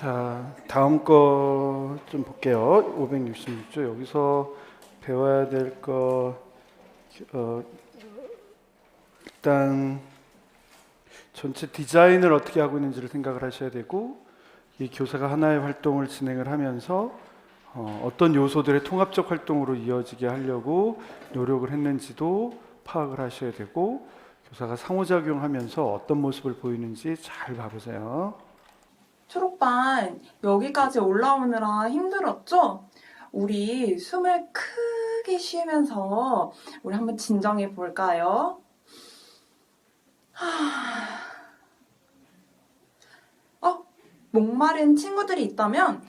자, 다음 거 좀 볼게요. 566조. 여기서 배워야 될 거, 어, 일단 전체 디자인을 어떻게 하고 있는지를 생각을 하셔야 되고, 이 교사가 하나의 활동을 진행을 하면서 어떤 요소들의 통합적 활동으로 이어지게 하려고 노력을 했는지도 파악을 하셔야 되고, 교사가 상호작용하면서 어떤 모습을 보이는지 잘 봐보세요. 초록반 여기까지 올라오느라 힘들었죠? 우리 숨을 크게 쉬면서 우리 한번 진정해 볼까요? 목마른 친구들이 있다면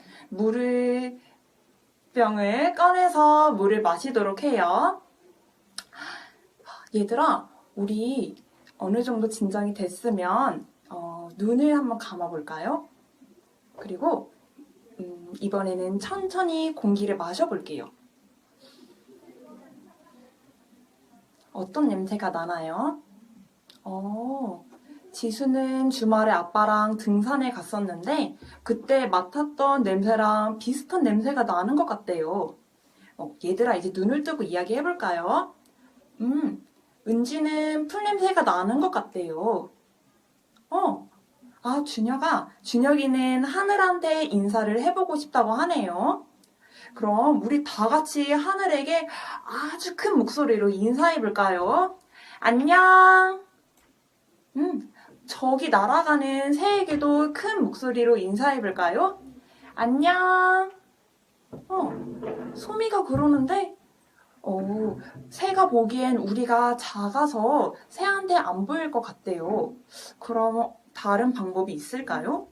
병을 꺼내서 물을 마시도록 해요. 얘들아, 우리 어느 정도 진정이 됐으면 눈을 한번 감아 볼까요? 그리고 이번에는 천천히 공기를 마셔볼게요. 어떤 냄새가 나나요? 지수는 주말에 아빠랑 등산에 갔었는데 그때 맡았던 냄새랑 비슷한 냄새가 나는 것 같대요. 얘들아, 이제 눈을 뜨고 이야기해볼까요? 은지는 풀 냄새가 나는 것 같대요. 준혁이는 하늘한테 인사를 해보고 싶다고 하네요. 그럼 우리 다 같이 하늘에게 아주 큰 목소리로 인사해볼까요? 안녕! 저기 날아가는 새에게도 큰 목소리로 인사해볼까요? 안녕! 소미가 그러는데, 새가 보기엔 우리가 작아서 새한테 안 보일 것 같대요. 그럼 다른 방법이 있을까요?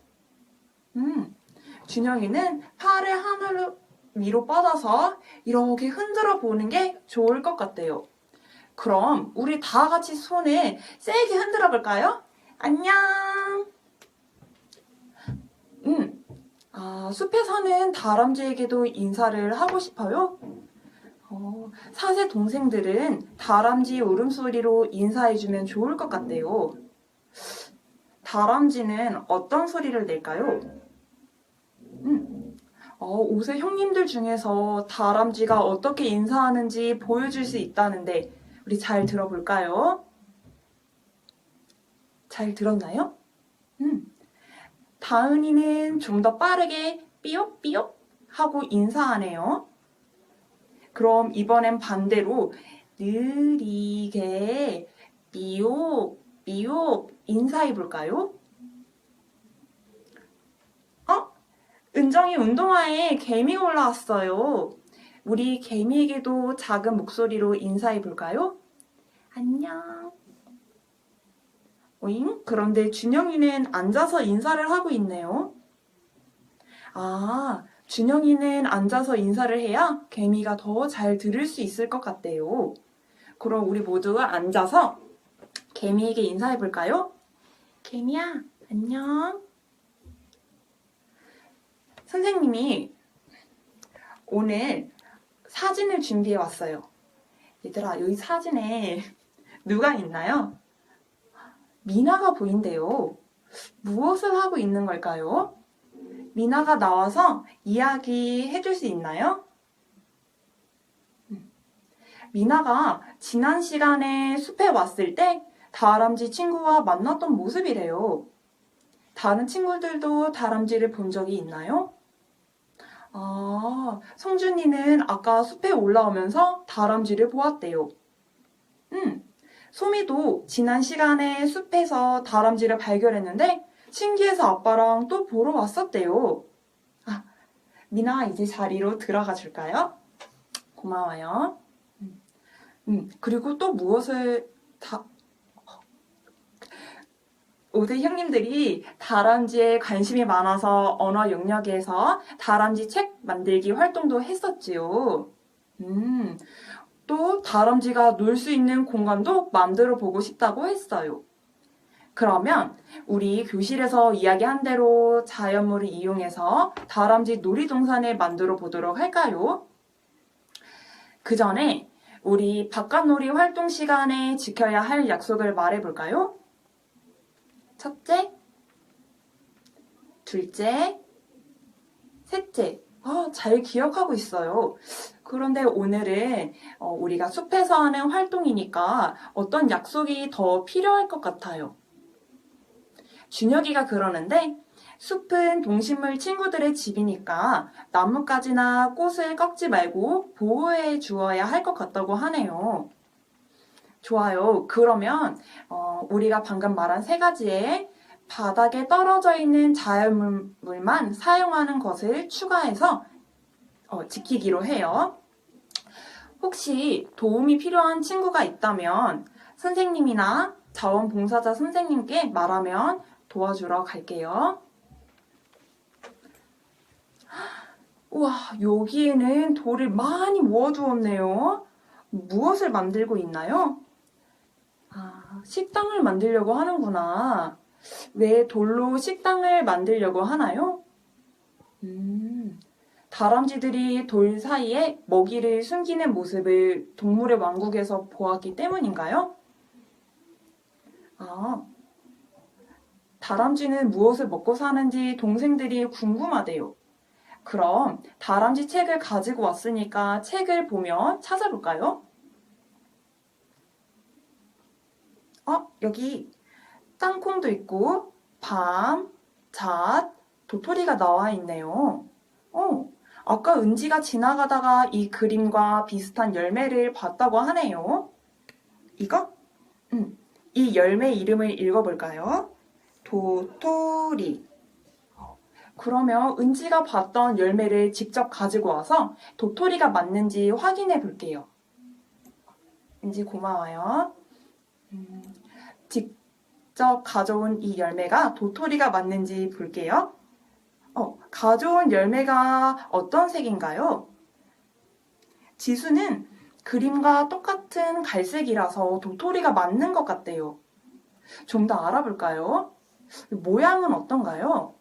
준영이는 팔을 하늘 위로 뻗어서 이렇게 흔들어 보는 게 좋을 것 같대요. 그럼 우리 다 같이 손을 세게 흔들어 볼까요? 안녕! 숲에 사는 다람쥐에게도 인사를 하고 싶어요? 사세 동생들은 다람쥐 울음소리로 인사해주면 좋을 것 같대요. 다람쥐는 어떤 소리를 낼까요? 옷의 형님들 중에서 다람쥐가 어떻게 인사하는지 보여줄 수 있다는데 우리 잘 들어볼까요? 잘 들었나요? 다은이는 좀 더 빠르게 삐욕삐욕 하고 인사하네요. 그럼 이번엔 반대로 느리게 삐욕 삐욕 인사해볼까요? 은정이 운동화에 개미가 올라왔어요. 우리 개미에게도 작은 목소리로 인사해볼까요? 안녕. 오잉? 그런데 준영이는 앉아서 인사를 하고 있네요. 준영이는 앉아서 인사를 해야 개미가 더 잘 들을 수 있을 것 같대요. 그럼 우리 모두 앉아서 개미에게 인사해볼까요? 개미야, 안녕. 선생님이 오늘 사진을 준비해 왔어요. 얘들아, 여기 사진에 누가 있나요? 미나가 보인대요. 무엇을 하고 있는 걸까요? 미나가 나와서 이야기해 줄 수 있나요? 미나가 지난 시간에 숲에 왔을 때 다람쥐 친구와 만났던 모습이래요. 다른 친구들도 다람쥐를 본 적이 있나요? 성준이는 아까 숲에 올라오면서 다람쥐를 보았대요. 소미도 지난 시간에 숲에서 다람쥐를 발견했는데 신기해서 아빠랑 또 보러 왔었대요. 미나 이제 자리로 들어가 줄까요? 고마워요. 그리고 또 오대 형님들이 다람쥐에 관심이 많아서 언어 영역에서 다람쥐 책 만들기 활동도 했었지요. 또 다람쥐가 놀 수 있는 공간도 만들어 보고 싶다고 했어요. 그러면 우리 교실에서 이야기한 대로 자연물을 이용해서 다람쥐 놀이동산을 만들어 보도록 할까요? 그 전에 우리 바깥놀이 활동 시간에 지켜야 할 약속을 말해볼까요? 첫째, 둘째, 셋째. 잘 기억하고 있어요. 그런데 오늘은 우리가 숲에서 하는 활동이니까 어떤 약속이 더 필요할 것 같아요. 준혁이가 그러는데 숲은 동식물 친구들의 집이니까 나뭇가지나 꽃을 꺾지 말고 보호해 주어야 할 것 같다고 하네요. 좋아요. 그러면 우리가 방금 말한 세 가지에 바닥에 떨어져 있는 자연물만 사용하는 것을 추가해서 지키기로 해요. 혹시 도움이 필요한 친구가 있다면 선생님이나 자원봉사자 선생님께 말하면 도와주러 갈게요. 우와, 여기에는 돌을 많이 모아두었네요. 무엇을 만들고 있나요? 식당을 만들려고 하는구나. 왜 돌로 식당을 만들려고 하나요? 다람쥐들이 돌 사이에 먹이를 숨기는 모습을 동물의 왕국에서 보았기 때문인가요? 다람쥐는 무엇을 먹고 사는지 동생들이 궁금하대요. 그럼 다람쥐 책을 가지고 왔으니까 책을 보며 찾아볼까요? 여기 땅콩도 있고 밤, 잣, 도토리가 나와 있네요. 아까 은지가 지나가다가 이 그림과 비슷한 열매를 봤다고 하네요. 이거? 이 열매 이름을 읽어볼까요? 도토리. 그러면 은지가 봤던 열매를 직접 가지고 와서 도토리가 맞는지 확인해 볼게요. 은지 고마워요. 직접 가져온 이 열매가 도토리가 맞는지 볼게요. 가져온 열매가 어떤 색인가요? 지수는 그림과 똑같은 갈색이라서 도토리가 맞는 것 같대요. 좀 더 알아볼까요? 모양은 어떤가요?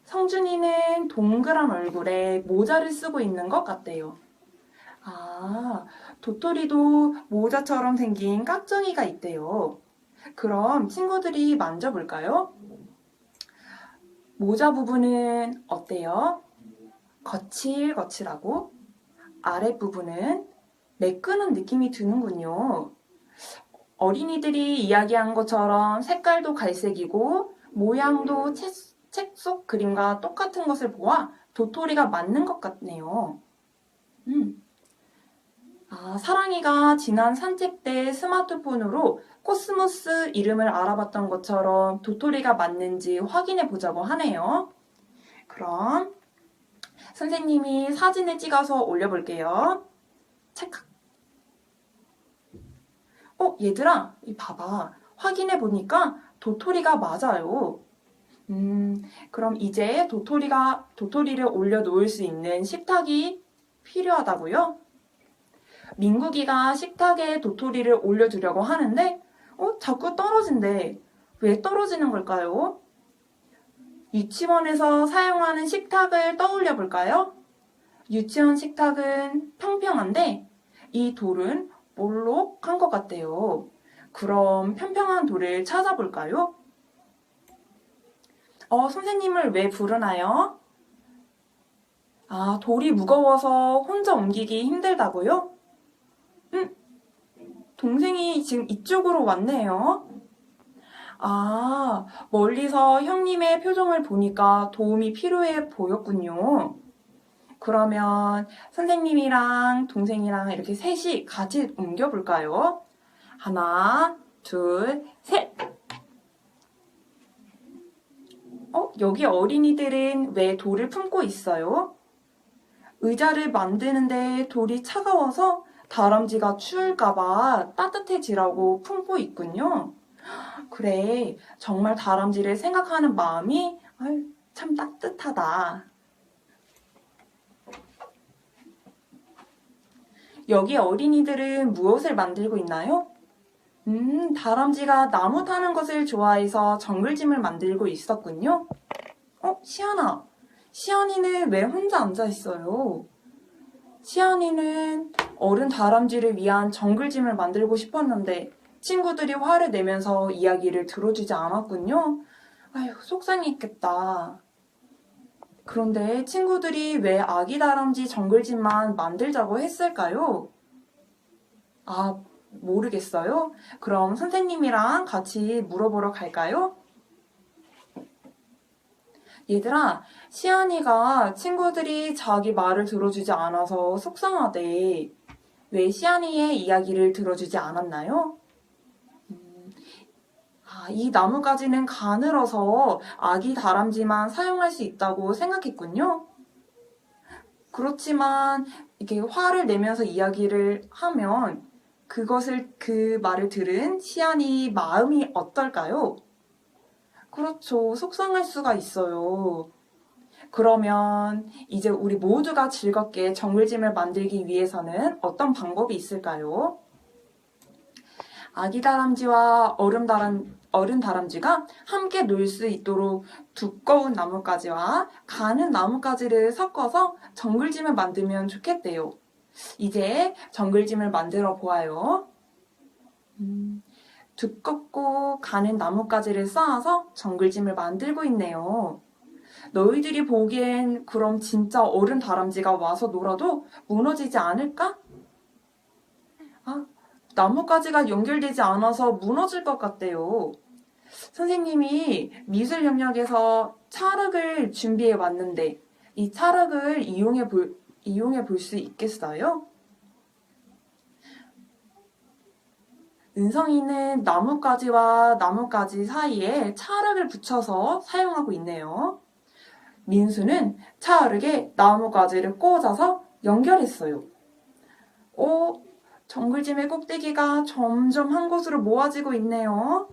성준이는 동그란 얼굴에 모자를 쓰고 있는 것 같대요. 도토리도 모자처럼 생긴 깍정이가 있대요. 그럼 친구들이 만져볼까요? 모자 부분은 어때요? 거칠거칠하고 아랫부분은 매끈한 느낌이 드는군요. 어린이들이 이야기한 것처럼 색깔도 갈색이고 모양도 책 속 그림과 똑같은 것을 보아 도토리가 맞는 것 같네요. 사랑이가 지난 산책 때 스마트폰으로 코스모스 이름을 알아봤던 것처럼 도토리가 맞는지 확인해 보자고 하네요. 그럼 선생님이 사진을 찍어서 올려볼게요. 찰칵. 얘들아, 봐봐. 확인해 보니까 도토리가 맞아요. 그럼 이제 도토리를 올려놓을 수 있는 식탁이 필요하다고요? 민국이가 식탁에 도토리를 올려두려고 하는데, 자꾸 떨어진대. 왜 떨어지는 걸까요? 유치원에서 사용하는 식탁을 떠올려 볼까요? 유치원 식탁은 평평한데, 이 돌은 볼록한 것 같대요. 그럼 평평한 돌을 찾아볼까요? 선생님을 왜 부르나요? 돌이 무거워서 혼자 옮기기 힘들다고요? 동생이 지금 이쪽으로 왔네요. 멀리서 형님의 표정을 보니까 도움이 필요해 보였군요. 그러면 선생님이랑 동생이랑 이렇게 셋이 같이 옮겨볼까요? 하나, 둘, 셋! 여기 어린이들은 왜 돌을 품고 있어요? 의자를 만드는데 돌이 차가워서 다람쥐가 추울까봐 따뜻해지라고 품고 있군요. 그래, 정말 다람쥐를 생각하는 마음이 참 따뜻하다. 여기 어린이들은 무엇을 만들고 있나요? 다람쥐가 나무 타는 것을 좋아해서 정글짐을 만들고 있었군요. 시연아. 시연이는 왜 혼자 앉아있어요? 시연이는 어른 다람쥐를 위한 정글짐을 만들고 싶었는데 친구들이 화를 내면서 이야기를 들어주지 않았군요. 속상했겠다. 그런데 친구들이 왜 아기 다람쥐 정글짐만 만들자고 했을까요? 아, 모르겠어요? 그럼 선생님이랑 같이 물어보러 갈까요? 얘들아, 시안이가 친구들이 자기 말을 들어주지 않아서 속상하대. 왜 시안이의 이야기를 들어주지 않았나요? 이 나뭇가지는 가늘어서 아기 다람쥐만 사용할 수 있다고 생각했군요. 그렇지만 이렇게 화를 내면서 이야기를 하면 그 말을 들은 시안이 마음이 어떨까요? 그렇죠. 속상할 수가 있어요. 그러면 이제 우리 모두가 즐겁게 정글짐을 만들기 위해서는 어떤 방법이 있을까요? 아기 다람쥐와 어른 다람쥐가 함께 놀 수 있도록 두꺼운 나뭇가지와 가는 나뭇가지를 섞어서 정글짐을 만들면 좋겠대요. 이제 정글짐을 만들어 보아요. 두껍고 가는 나뭇가지를 쌓아서 정글짐을 만들고 있네요. 너희들이 보기엔 그럼 진짜 어른 다람쥐가 와서 놀아도 무너지지 않을까? 나뭇가지가 연결되지 않아서 무너질 것 같대요. 선생님이 미술 영역에서 찰흙을 준비해 왔는데 이 찰흙을 이용해 볼 수 있겠어요? 은성이는 나뭇가지와 나뭇가지 사이에 찰흙을 붙여서 사용하고 있네요. 민수는 찰흙에 나뭇가지를 꽂아서 연결했어요. 정글짐의 꼭대기가 점점 한 곳으로 모아지고 있네요.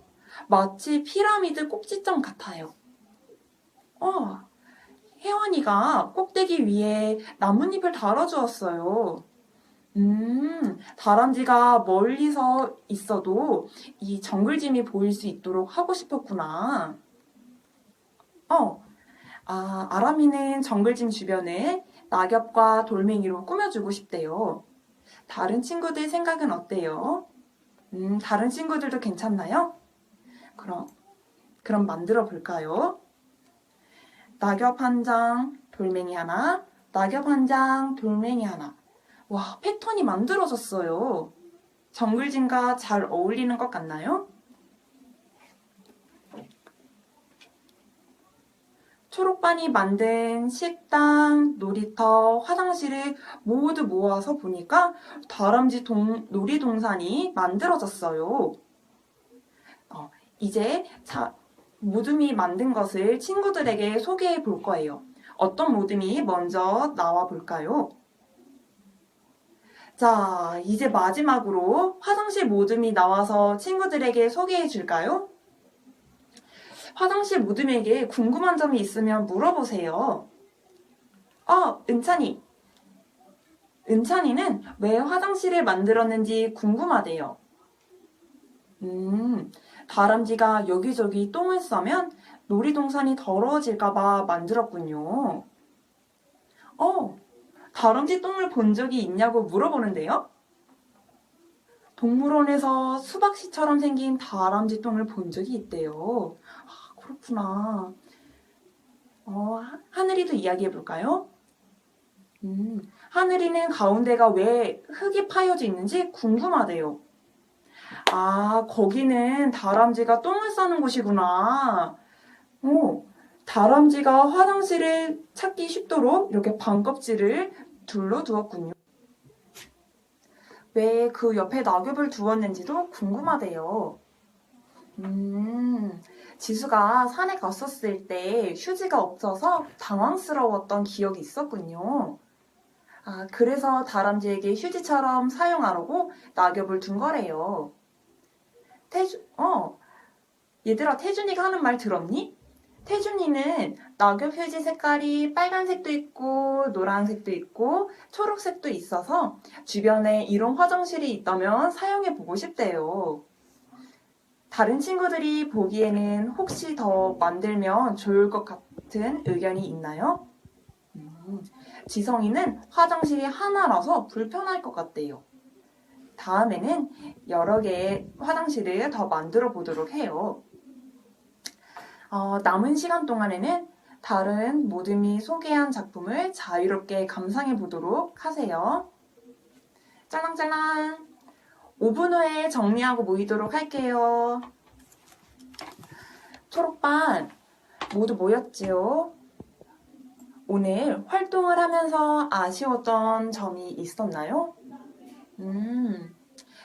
마치 피라미드 꼭지점 같아요. 혜원이가 꼭대기 위에 나뭇잎을 달아주었어요. 다람쥐가 멀리서 있어도 이 정글짐이 보일 수 있도록 하고 싶었구나. 아람이는 정글짐 주변을 낙엽과 돌멩이로 꾸며주고 싶대요. 다른 친구들 생각은 어때요? 다른 친구들도 괜찮나요? 그럼 만들어 볼까요? 낙엽 한 장, 돌멩이 하나, 낙엽 한 장, 돌멩이 하나. 와, 패턴이 만들어졌어요. 정글짐과 잘 어울리는 것 같나요? 초록반이 만든 식당, 놀이터, 화장실을 모두 모아서 보니까 다람쥐 놀이동산이 만들어졌어요. 이제 모둠이 만든 것을 친구들에게 소개해 볼 거예요. 어떤 모둠이 먼저 나와 볼까요? 자, 이제 마지막으로 화장실 모둠이 나와서 친구들에게 소개해 줄까요? 화장실 모둠에게 궁금한 점이 있으면 물어보세요. 은찬이. 은찬이는 왜 화장실을 만들었는지 궁금하대요. 다람쥐가 여기저기 똥을 싸면 놀이동산이 더러워질까봐 만들었군요. 다람쥐 똥을 본 적이 있냐고 물어보는데요. 동물원에서 수박씨처럼 생긴 다람쥐 똥을 본 적이 있대요. 그렇구나. 하늘이도 이야기해 볼까요? 하늘이는 가운데가 왜 흙이 파여져 있는지 궁금하대요. 거기는 다람쥐가 똥을 싸는 곳이구나. 다람쥐가 화장실을 찾기 쉽도록 이렇게 반껍질을 둘러두었군요. 왜 그 옆에 낙엽을 두었는지도 궁금하대요. 지수가 산에 갔었을 때 휴지가 없어서 당황스러웠던 기억이 있었군요. 그래서 다람쥐에게 휴지처럼 사용하려고 낙엽을 둔 거래요. 얘들아, 태준이가 하는 말 들었니? 태준이는 낙엽 휴지 색깔이 빨간색도 있고 노란색도 있고 초록색도 있어서 주변에 이런 화장실이 있다면 사용해 보고 싶대요. 다른 친구들이 보기에는 혹시 더 만들면 좋을 것 같은 의견이 있나요? 지성이는 화장실이 하나라서 불편할 것 같대요. 다음에는 여러 개의 화장실을 더 만들어 보도록 해요. 남은 시간 동안에는 다른 모듬이 소개한 작품을 자유롭게 감상해 보도록 하세요. 짤랑짤랑! 5분 후에 정리하고 모이도록 할게요. 초록반 모두 모였지요? 오늘 활동을 하면서 아쉬웠던 점이 있었나요?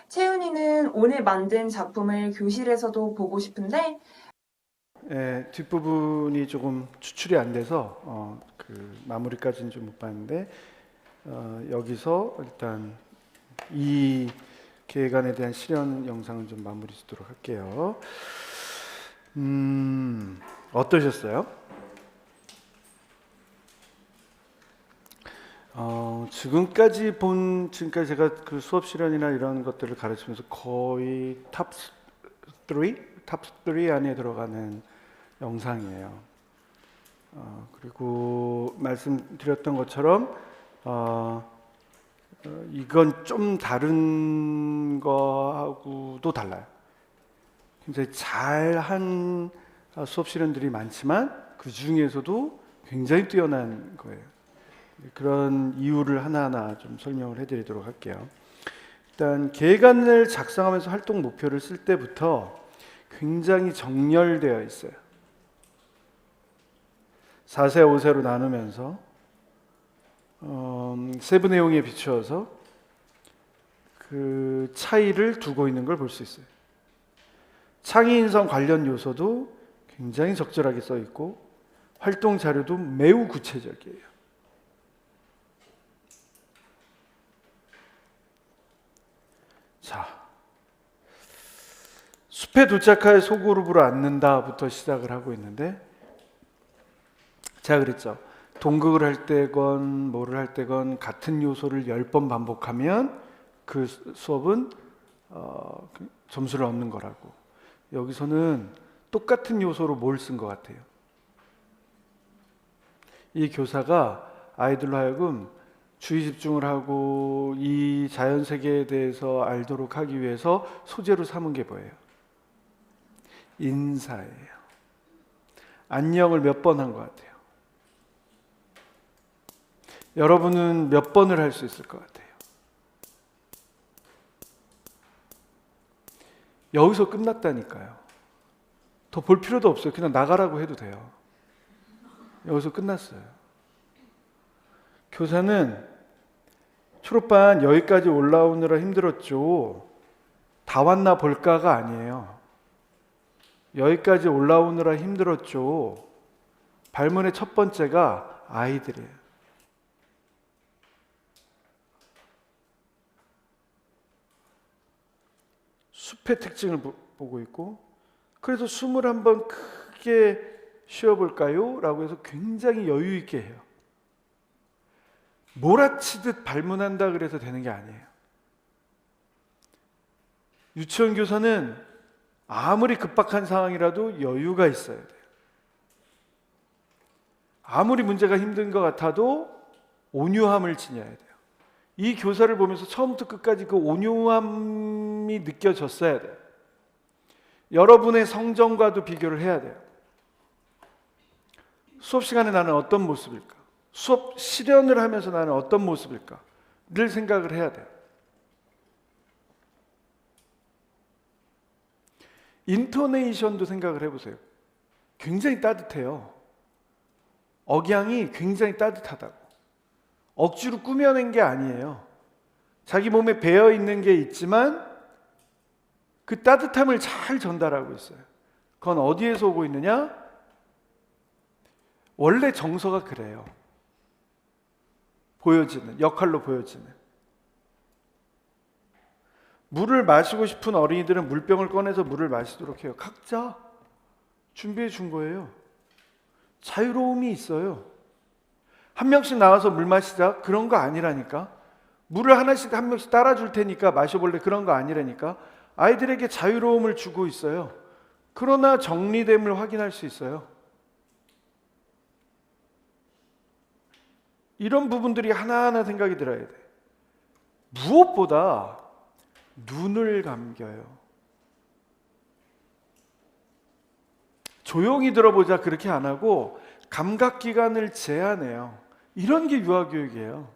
채은이는 오늘 만든 작품을 교실에서도 보고 싶은데 뒷부분이 조금 추출이 안 돼서 그 마무리까지는 좀 못 봤는데 여기서 일단 이 계획안에 대한 실현 영상은 좀 마무리 짓도록 할게요. 어떠셨어요? 지금까지 제가 그 수업 실현이나 이런 것들을 가르치면서 거의 탑3 안에 들어가는 영상이에요. 그리고 말씀드렸던 것처럼 이건 좀 다른 거하고도 달라요. 굉장히 잘한 수업 실현들이 많지만 그 중에서도 굉장히 뛰어난 거예요. 그런 이유를 하나하나 좀 설명을 해드리도록 할게요. 일단 계획안을 작성하면서 활동 목표를 쓸 때부터 굉장히 정렬되어 있어요. 4세, 5세로 나누면서 세부 내용에 비추어서 그 차이를 두고 있는 걸 볼 수 있어요. 창의 인성 관련 요소도 굉장히 적절하게 써 있고 활동 자료도 매우 구체적이에요. 자, 숲에 도착하여 소그룹으로 앉는다부터 시작을 하고 있는데 제가 그랬죠. 동극을 할 때건 뭐를 할 때건 같은 요소를 10번 반복하면 그 수업은 점수를 얻는 거라고. 여기서는 똑같은 요소로 뭘 쓴 것 같아요? 이 교사가 아이들로 하여금 주의 집중을 하고 이 자연 세계에 대해서 알도록 하기 위해서 소재로 삼은 게 뭐예요? 인사예요. 안녕을 몇 번 한 것 같아요? 여러분은 몇 번을 할 수 있을 것 같아요? 여기서 끝났다니까요. 더 볼 필요도 없어요. 그냥 나가라고 해도 돼요. 여기서 끝났어요. 교사는 초록반 여기까지 올라오느라 힘들었죠. 다 왔나 볼까가 아니에요. 여기까지 올라오느라 힘들었죠. 발문의 첫 번째가 아이들이에요. 숲의 특징을 보고 있고 그래서 숨을 한번 크게 쉬어볼까요? 라고 해서 굉장히 여유 있게 해요. 몰아치듯 발문한다 그래서 되는 게 아니에요. 유치원 교사는 아무리 급박한 상황이라도 여유가 있어야 돼요. 아무리 문제가 힘든 것 같아도 온유함을 지녀야 돼요. 이 교사를 보면서 처음부터 끝까지 그 온유함이 느껴졌어야 돼요. 여러분의 성정과도 비교를 해야 돼요. 수업 시간에 나는 어떤 모습일까? 수업 실현을 하면서 나는 어떤 모습일까? 늘 생각을 해야 돼요. 인토네이션도 생각을 해보세요. 굉장히 따뜻해요. 억양이 굉장히 따뜻하다고. 억지로 꾸며낸 게 아니에요. 자기 몸에 배어 있는 게 있지만 그 따뜻함을 잘 전달하고 있어요. 그건 어디에서 오고 있느냐? 원래 정서가 그래요. 보여지는, 역할로 보여지는. 물을 마시고 싶은 어린이들은 물병을 꺼내서 물을 마시도록 해요. 각자 준비해 준 거예요. 자유로움이 있어요. 한 명씩 나와서 물 마시자 그런 거 아니라니까. 물을 하나씩 한 명씩 따라줄 테니까 마셔볼래 그런 거 아니라니까. 아이들에게 자유로움을 주고 있어요. 그러나 정리됨을 확인할 수 있어요. 이런 부분들이 하나하나 생각이 들어야 돼. 무엇보다 눈을 감겨요. 조용히 들어보자 그렇게 안 하고 감각기관을 제한해요. 이런 게 유아교육이에요.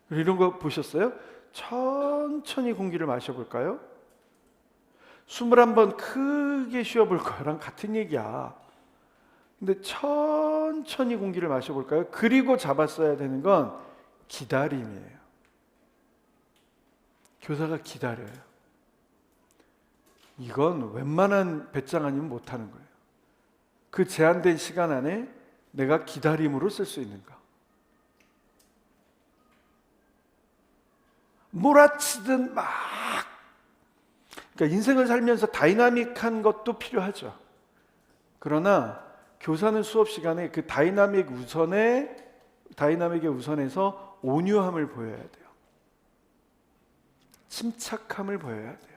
이런 거 보셨어요? 천천히 공기를 마셔볼까요? 21번 크게 쉬어볼 거랑 같은 얘기야. 근데 천천히 공기를 마셔볼까요? 그리고 잡았어야 되는 건 기다림이에요. 교사가 기다려요. 이건 웬만한 배짱 아니면 못하는 거예요. 그 제한된 시간 안에 내가 기다림으로 쓸 수 있는가. 몰아치든 막, 그러니까 인생을 살면서 다이나믹한 것도 필요하죠. 그러나 교사는 수업 시간에 그 다이나믹의 우선에서 온유함을 보여야 돼요. 침착함을 보여야 돼요.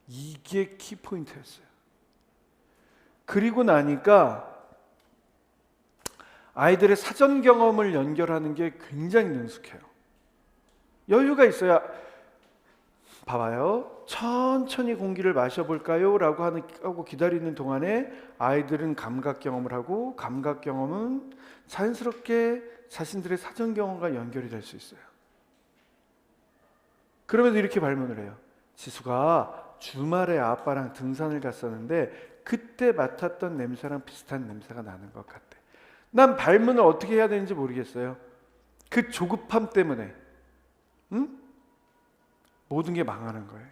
이게 키포인트였어요. 그리고 나니까 아이들의 사전 경험을 연결하는 게 굉장히 능숙해요. 여유가 있어야, 봐봐요. 천천히 공기를 마셔볼까요? 라고 하고 기다리는 동안에 아이들은 감각 경험을 하고, 감각 경험은 자연스럽게 자신들의 사전 경험과 연결이 될 수 있어요. 그러면서 이렇게 발문을 해요. 지수가 주말에 아빠랑 등산을 갔었는데 그때 맡았던 냄새랑 비슷한 냄새가 나는 것 같아. 난 발문을 어떻게 해야 되는지 모르겠어요. 그 조급함 때문에 모든 게 망하는 거예요.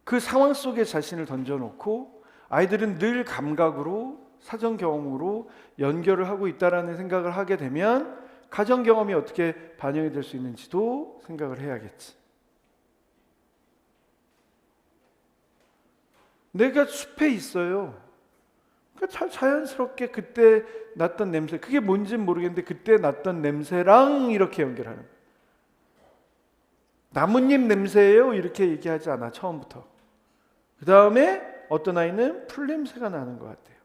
그 상황 속에 자신을 던져놓고 아이들은 늘 감각으로, 사전 경험으로 연결을 하고 있다라는 생각을 하게 되면 가정 경험이 어떻게 반영이 될 수 있는지도 생각을 해야겠지. 내가 숲에 있어요. 그러니까 자연스럽게 그때 났던 냄새, 그게 뭔지는 모르겠는데 그때 났던 냄새랑 이렇게 연결하는 거예요. 나뭇잎 냄새예요 이렇게 얘기하지 않아, 처음부터. 그 다음에 어떤 아이는 풀 냄새가 나는 것 같아요.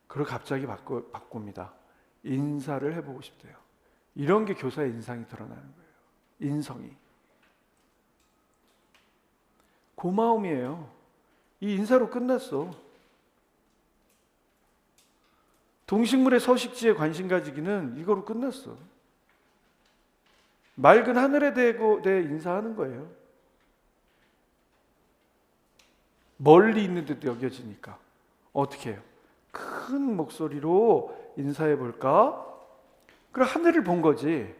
그리고 갑자기 바꿉니다. 인사를 해보고 싶대요. 이런 게 교사의 인상이 드러나는 거예요. 인성이. 고마움이에요. 이 인사로 끝났어. 동식물의 서식지에 관심 가지기는 이거로 끝났어. 맑은 하늘에 대해 인사하는 거예요. 멀리 있는 듯 여겨지니까 어떻게 해요? 큰 목소리로 인사해 볼까? 그럼 하늘을 본 거지.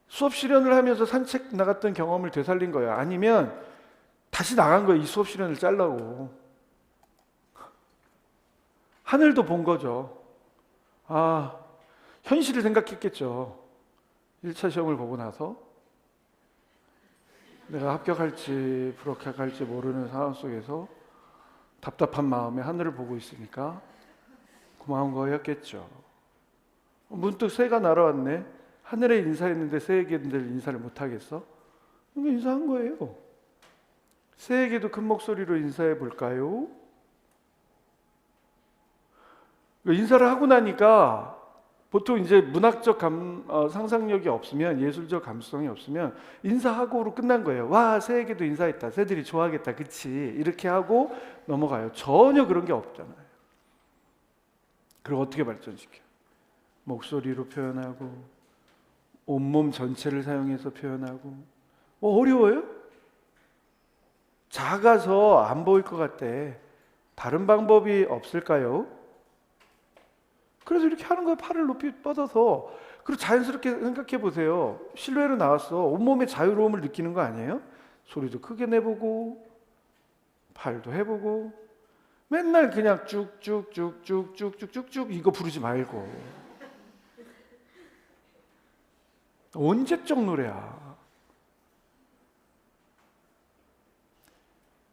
수업 실현을 하면서 산책 나갔던 경험을 되살린 거야. 아니면 다시 나간 거야. 이 수업 실현을 짜려고. 하늘도 본 거죠. 아, 현실을 생각했겠죠. 1차 시험을 보고 나서 내가 합격할지 불합격할지 모르는 상황 속에서 답답한 마음에 하늘을 보고 있으니까 고마운 거였겠죠. 문득 새가 날아왔네. 하늘에 인사했는데 새에게들 인사를 못하겠어? 인사한 거예요. 새에게도 큰 목소리로 인사해 볼까요? 인사를 하고 나니까 보통 이제 문학적 상상력이 없으면, 예술적 감수성이 없으면 인사하고로 끝난 거예요. 와, 새에게도 인사했다. 새들이 좋아하겠다. 그치? 이렇게 하고 넘어가요. 전혀 그런 게 없잖아요. 그리고 어떻게 발전시켜요? 목소리로 표현하고 온몸 전체를 사용해서 표현하고. 어려워요? 작아서 안 보일 것 같대. 다른 방법이 없을까요? 그래서 이렇게 하는 거예요. 팔을 높이 뻗어서. 그리고 자연스럽게 생각해 보세요. 실내로 나왔어. 온몸의 자유로움을 느끼는 거 아니에요? 소리도 크게 내보고 팔도 해보고. 맨날 그냥 쭉쭉쭉쭉쭉쭉쭉 이거 부르지 말고. 언제적 노래야.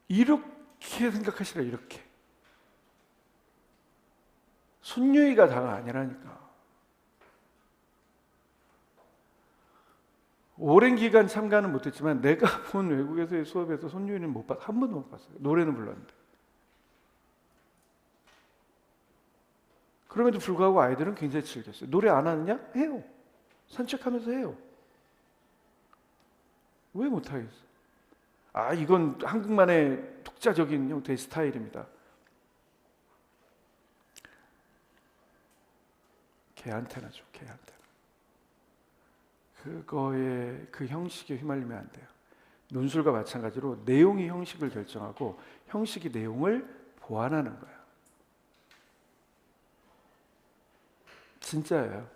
이렇게 생각하시라. 이렇게. 손유이가 다가 아니라니까. 오랜 기간 참가는 못했지만 내가 본 외국에서의 수업에서 손유이는 못 봤, 한 번도 못 봤어요. 노래는 불렀는데. 그럼에도 불구하고 아이들은 굉장히 즐겼어요. 노래 안 하느냐? 해요. 산책하면서 해요. 왜 못하겠어? 이건 한국만의 독자적인 형태의 스타일입니다. 개안테나죠, 개안테나. 그거에 그 형식에 휘말리면 안 돼요. 논술과 마찬가지로 내용이 형식을 결정하고 형식이 내용을 보완하는 거예요. 진짜예요.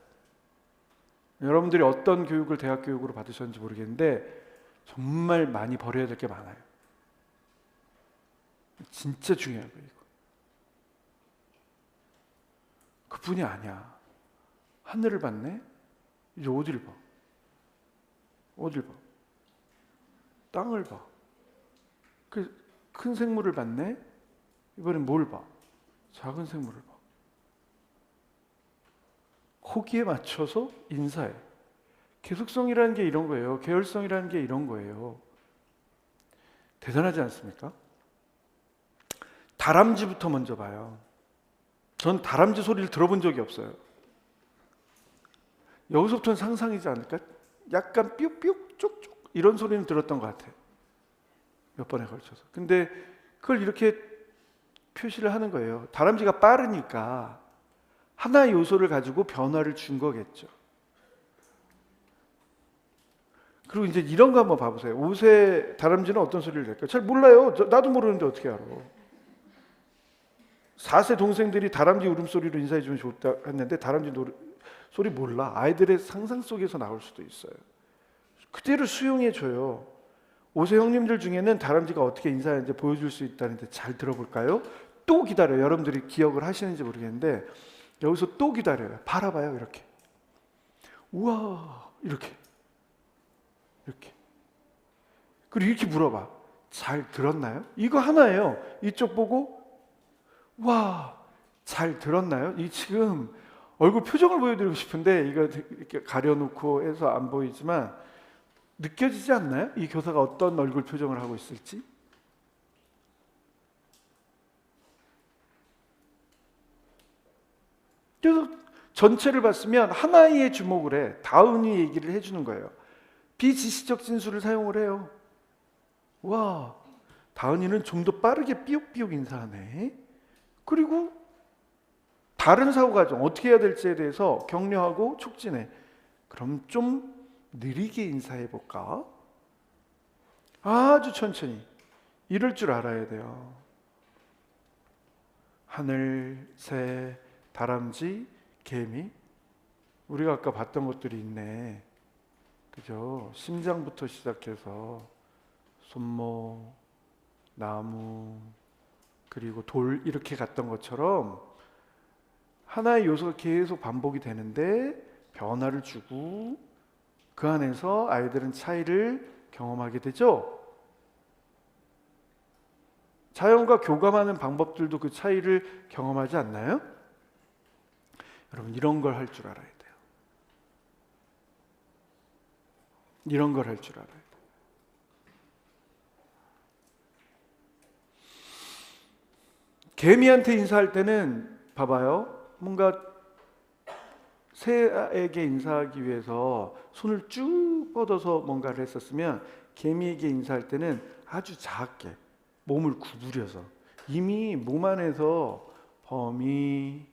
여러분들이 어떤 교육을 대학 교육으로 받으셨는지 모르겠는데 정말 많이 버려야 될 게 많아요. 진짜 중요한 거예요. 이거. 그뿐이 아니야. 하늘을 봤네? 이제 어디를 봐? 어딜 봐? 땅을 봐. 그 큰 생물을 봤네? 이번엔 뭘 봐? 작은 생물을 봐. 거기에 맞춰서 인사해. 계속성이라는 게 이런 거예요. 계열성이라는 게 이런 거예요. 대단하지 않습니까? 다람쥐부터 먼저 봐요. 전 다람쥐 소리를 들어본 적이 없어요. 여기서부터는 상상이지 않을까? 약간 삐욱 쪽쪽 이런 소리는 들었던 것 같아요. 몇 번에 걸쳐서. 근데 그걸 이렇게 표시를 하는 거예요. 다람쥐가 빠르니까 하나의 요소를 가지고 변화를 준 거겠죠. 그리고 이제 이런 거 한번 봐보세요. 옷에 다람쥐는 어떤 소리를 낼까요? 잘 몰라요. 나도 모르는데 어떻게 알아? 4세 동생들이 다람쥐 울음소리로 인사해주면 좋다 했는데 다람쥐 소리 몰라. 아이들의 상상 속에서 나올 수도 있어요. 그대로 수용해줘요. 5세 형님들 중에는 다람쥐가 어떻게 인사하는지 보여줄 수 있다는데 잘 들어볼까요? 또 기다려요. 여러분들이 기억을 하시는지 모르겠는데 여기서 또 기다려요. 바라봐요. 이렇게. 우와 이렇게. 그리고 이렇게 물어봐. 잘 들었나요? 이거 하나예요. 이쪽 보고 와, 잘 들었나요? 이 지금 얼굴 표정을 보여드리고 싶은데 이거 이렇게 가려놓고 해서 안 보이지만 느껴지지 않나요? 이 교사가 어떤 얼굴 표정을 하고 있을지? 그래서 전체를 봤으면 하나의 주목을 해. 다운이 얘기를 해주는 거예요. 비지시적 진술을 사용을 해요. 와, 다은이는 좀 더 빠르게 삐욕삐욕 인사하네. 그리고 다른 사고과정 어떻게 해야 될지에 대해서 격려하고 촉진해. 그럼 좀 느리게 인사해 볼까? 아주 천천히. 이럴 줄 알아야 돼요. 하늘, 새, 다람쥐, 개미. 우리가 아까 봤던 것들이 있네. 그죠? 심장부터 시작해서 손목, 나무, 그리고 돌 이렇게 갔던 것처럼 하나의 요소가 계속 반복이 되는데 변화를 주고 그 안에서 아이들은 차이를 경험하게 되죠. 자연과 교감하는 방법들도 그 차이를 경험하지 않나요? 여러분 이런 걸 할 줄 알아야 돼요. 이런 걸 할 줄 알아야 돼요. 개미한테 인사할 때는 봐봐요. 뭔가 새에게 인사하기 위해서 손을 쭉 뻗어서 뭔가를 했었으면 개미에게 인사할 때는 아주 작게 몸을 구부려서 이미 몸 안에서 범위,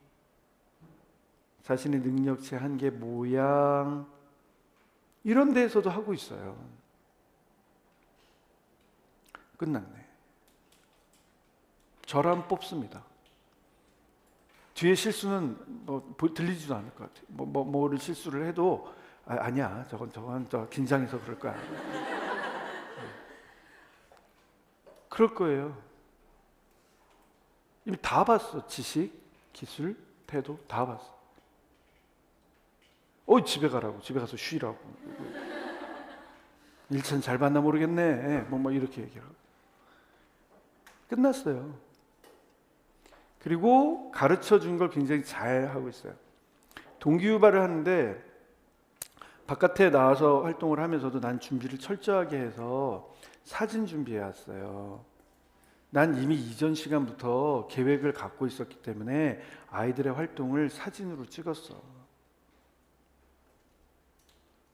자신의 능력치 한계, 모양 이런 데에서도 하고 있어요. 끝났네. 저랑 뽑습니다. 뒤에 실수는 들리지도 않을 것 같아요. 뭐를 실수를 해도 아니야. 저건 긴장해서 그럴 거야. 그럴 거예요. 이미 다 봤어. 지식, 기술, 태도 다 봤어. 집에 가라고. 집에 가서 쉬라고. 일천 잘 봤나 모르겠네. 뭐 이렇게 얘기하고. 끝났어요. 그리고 가르쳐 준 걸 굉장히 잘 하고 있어요. 동기유발을 하는데 바깥에 나와서 활동을 하면서도 난 준비를 철저하게 해서 사진 준비해 왔어요. 난 이미 이전 시간부터 계획을 갖고 있었기 때문에 아이들의 활동을 사진으로 찍었어.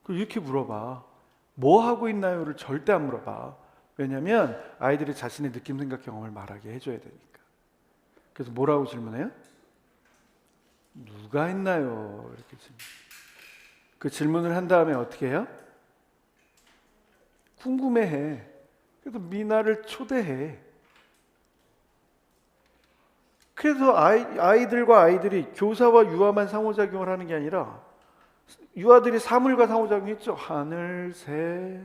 이렇게 물어봐. 뭐 하고 있나요를 절대 안 물어봐. 왜냐하면 아이들이 자신의 느낌, 생각, 경험을 말하게 해줘야 되니까. 그래서 뭐라고 질문해요? 누가 했나요? 이렇게 질문. 그 질문을 한 다음에 어떻게 해요? 궁금해해. 그래서 미나를 초대해. 그래서 아이들과 아이들이 교사와 유아만 상호작용을 하는 게 아니라 유아들이 사물과 상호작용했죠. 하늘, 새,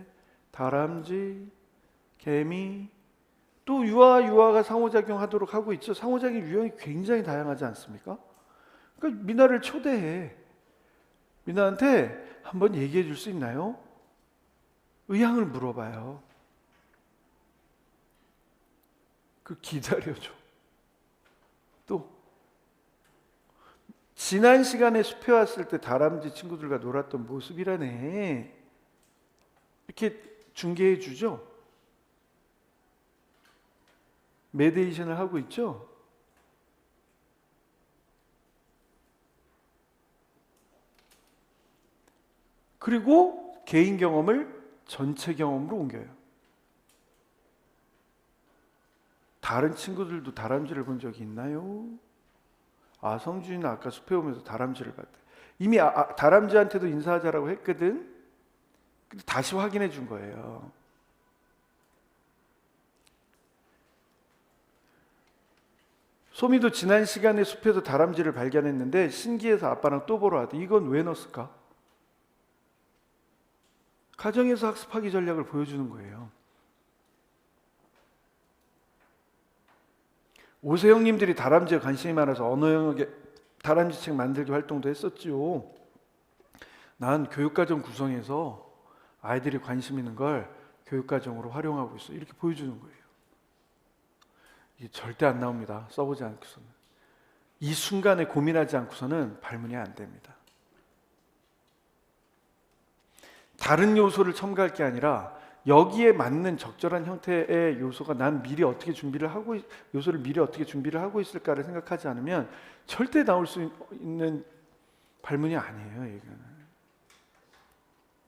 다람쥐, 개미. 또 유아가 상호작용하도록 하고 있죠. 상호작용 유형이 굉장히 다양하지 않습니까? 그러니까 미나를 초대해. 미나한테 한번 얘기해 줄 수 있나요? 의향을 물어봐요. 기다려줘. 또 지난 시간에 숲에 왔을 때 다람쥐 친구들과 놀았던 모습이라네. 이렇게 중계해 주죠. 메디테이션을 하고 있죠. 그리고 개인 경험을 전체 경험으로 옮겨요. 다른 친구들도 다람쥐를 본 적이 있나요? 성준이는 아까 숲에 오면서 다람쥐를 봤대. 이미 다람쥐한테도 인사하자라고 했거든. 근데 다시 확인해 준 거예요. 소미도 지난 시간에 숲에서 다람쥐를 발견했는데 신기해서 아빠랑 또 보러 왔대. 이건 왜 넣었을까? 가정에서 학습하기 전략을 보여주는 거예요. 오세영님들이 다람쥐에 관심이 많아서 언어 영역에 다람쥐 책 만들기 활동도 했었지요. 난 교육과정 구성해서 아이들이 관심 있는 걸 교육과정으로 활용하고 있어. 이렇게 보여주는 거예요. 이게 절대 안 나옵니다. 써보지 않고서는. 이 순간에 고민하지 않고서는 발문이 안 됩니다. 다른 요소를 첨가할 게 아니라 여기에 맞는 적절한 형태의 요소가 난 미리 어떻게 준비를 하고 요소를 미리 어떻게 준비를 하고 있을까를 생각하지 않으면 절대 나올 수 있는 발문이 아니에요. 이거는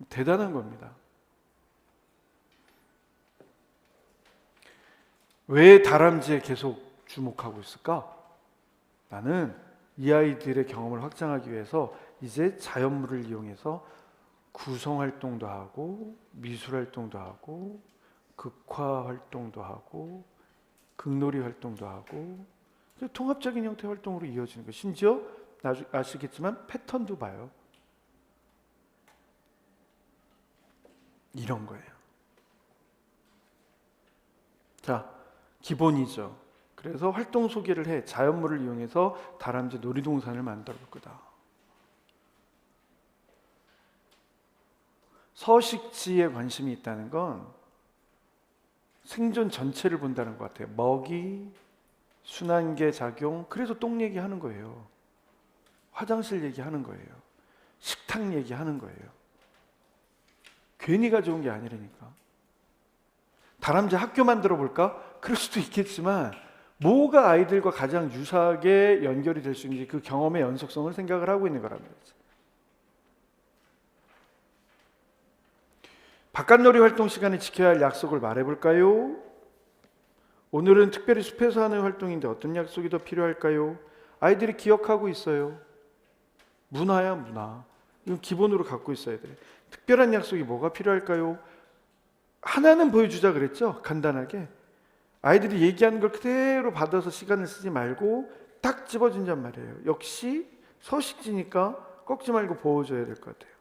대단한 겁니다. 왜 다람쥐에 계속 주목하고 있을까? 나는 이 아이들의 경험을 확장하기 위해서 이제 자연물을 이용해서 구성 활동도 하고 미술 활동도 하고 극화 활동도 하고 극놀이 활동도 하고 통합적인 형태 활동으로 이어지는 거. 심지어 나중에 아시겠지만 패턴도 봐요. 이런 거예요. 자, 기본이죠. 그래서 활동 소개를 해. 자연물을 이용해서 다람쥐 놀이동산을 만들어 볼 거다. 서식지에 관심이 있다는 건 생존 전체를 본다는 것 같아요. 먹이, 순환계 작용, 그래서 똥 얘기하는 거예요. 화장실 얘기하는 거예요. 식탁 얘기하는 거예요. 괜히 가져온 게 아니라니까. 다람쥐 학교 만들어 볼까? 그럴 수도 있겠지만 뭐가 아이들과 가장 유사하게 연결이 될 수 있는지 그 경험의 연속성을 생각을 하고 있는 거란 말이죠. 바깥놀이 활동 시간에 지켜야 할 약속을 말해볼까요? 오늘은 특별히 숲에서 하는 활동인데 어떤 약속이 더 필요할까요? 아이들이 기억하고 있어요. 문화야 문화. 이건 기본으로 갖고 있어야 돼. 특별한 약속이 뭐가 필요할까요? 하나는 보여주자 그랬죠? 간단하게. 아이들이 얘기하는 걸 그대로 받아서 시간을 쓰지 말고 딱 집어준단 말이에요. 역시 서식지니까 꺾지 말고 보여줘야 될 것 같아요.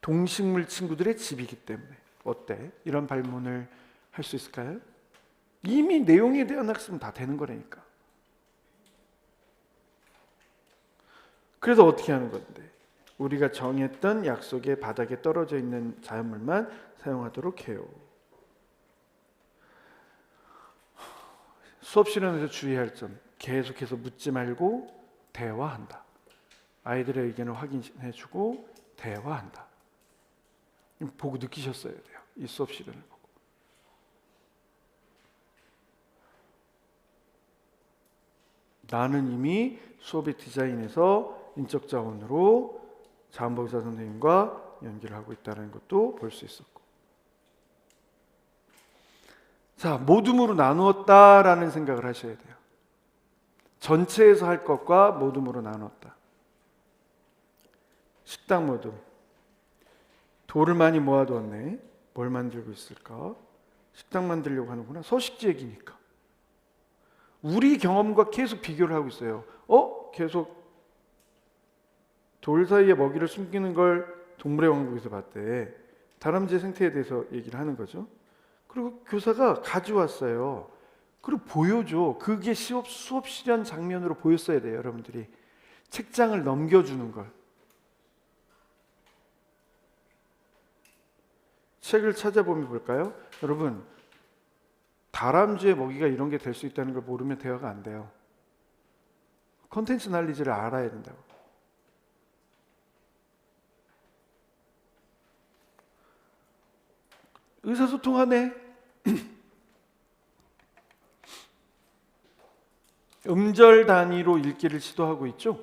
동식물 친구들의 집이기 때문에. 어때? 이런 발문을 할 수 있을까요? 이미 내용에 대한 학습은 다 되는 거라니까. 그래서 어떻게 하는 건데? 우리가 정했던 약속의 바닥에 떨어져 있는 자연물만 사용하도록 해요. 수업 실현에서 주의할 점, 계속해서 묻지 말고 대화한다. 아이들의 의견을 확인해주고 대화한다. 보고 느끼셨어야 돼요. 이 수업 실현을 보고. 나는 이미 수업의 디자인에서 인적 자원으로 자원봉사 선생님과 연기를 하고 있다는 것도 볼 수 있었고, 자, 모둠으로 나누었다라는 생각을 하셔야 돼요. 전체에서 할 것과 모둠으로 나눴다. 식당 모둠. 돌을 많이 모아두었네. 뭘 만들고 있을까? 식당 만들려고 하는구나. 서식지 얘기니까. 우리 경험과 계속 비교를 하고 있어요. 계속 돌 사이에 먹이를 숨기는 걸 동물의 왕국에서 봤대. 다람쥐의 생태에 대해서 얘기를 하는 거죠. 그리고 교사가 가져왔어요. 그리고 보여줘. 그게 수업 실현 장면으로 보였어야 돼요. 여러분들이 책장을 넘겨주는 걸. 책을 찾아보면 볼까요? 여러분, 다람쥐의 먹이가 이런 게 될 수 있다는 걸 모르면 대화가 안 돼요. 컨텐츠 날리지를 알아야 된다고. 의사소통하네. 음절 단위로 읽기를 시도하고 있죠.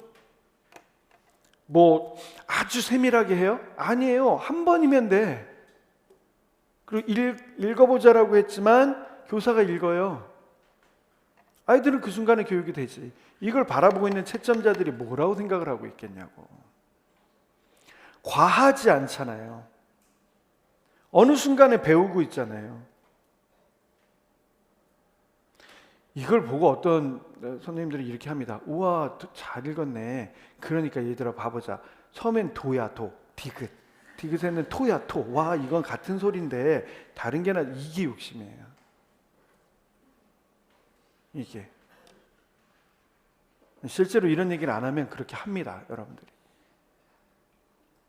뭐 아주 세밀하게 해요? 아니에요. 한 번이면 돼. 그리고 읽어보자라고 했지만 교사가 읽어요. 아이들은 그 순간에 교육이 되지. 이걸 바라보고 있는 채점자들이 뭐라고 생각을 하고 있겠냐고. 과하지 않잖아요. 어느 순간에 배우고 있잖아요. 이걸 보고 어떤 선생님들이 이렇게 합니다. 우와, 잘 읽었네. 그러니까 얘들아 봐보자. 처음엔 도야 도, 디귿. 디귿에는 토야 토. 와, 이건 같은 소리인데 다른 게나, 이게 욕심이에요. 이게. 실제로 이런 얘기를 안 하면 그렇게 합니다. 여러분들이.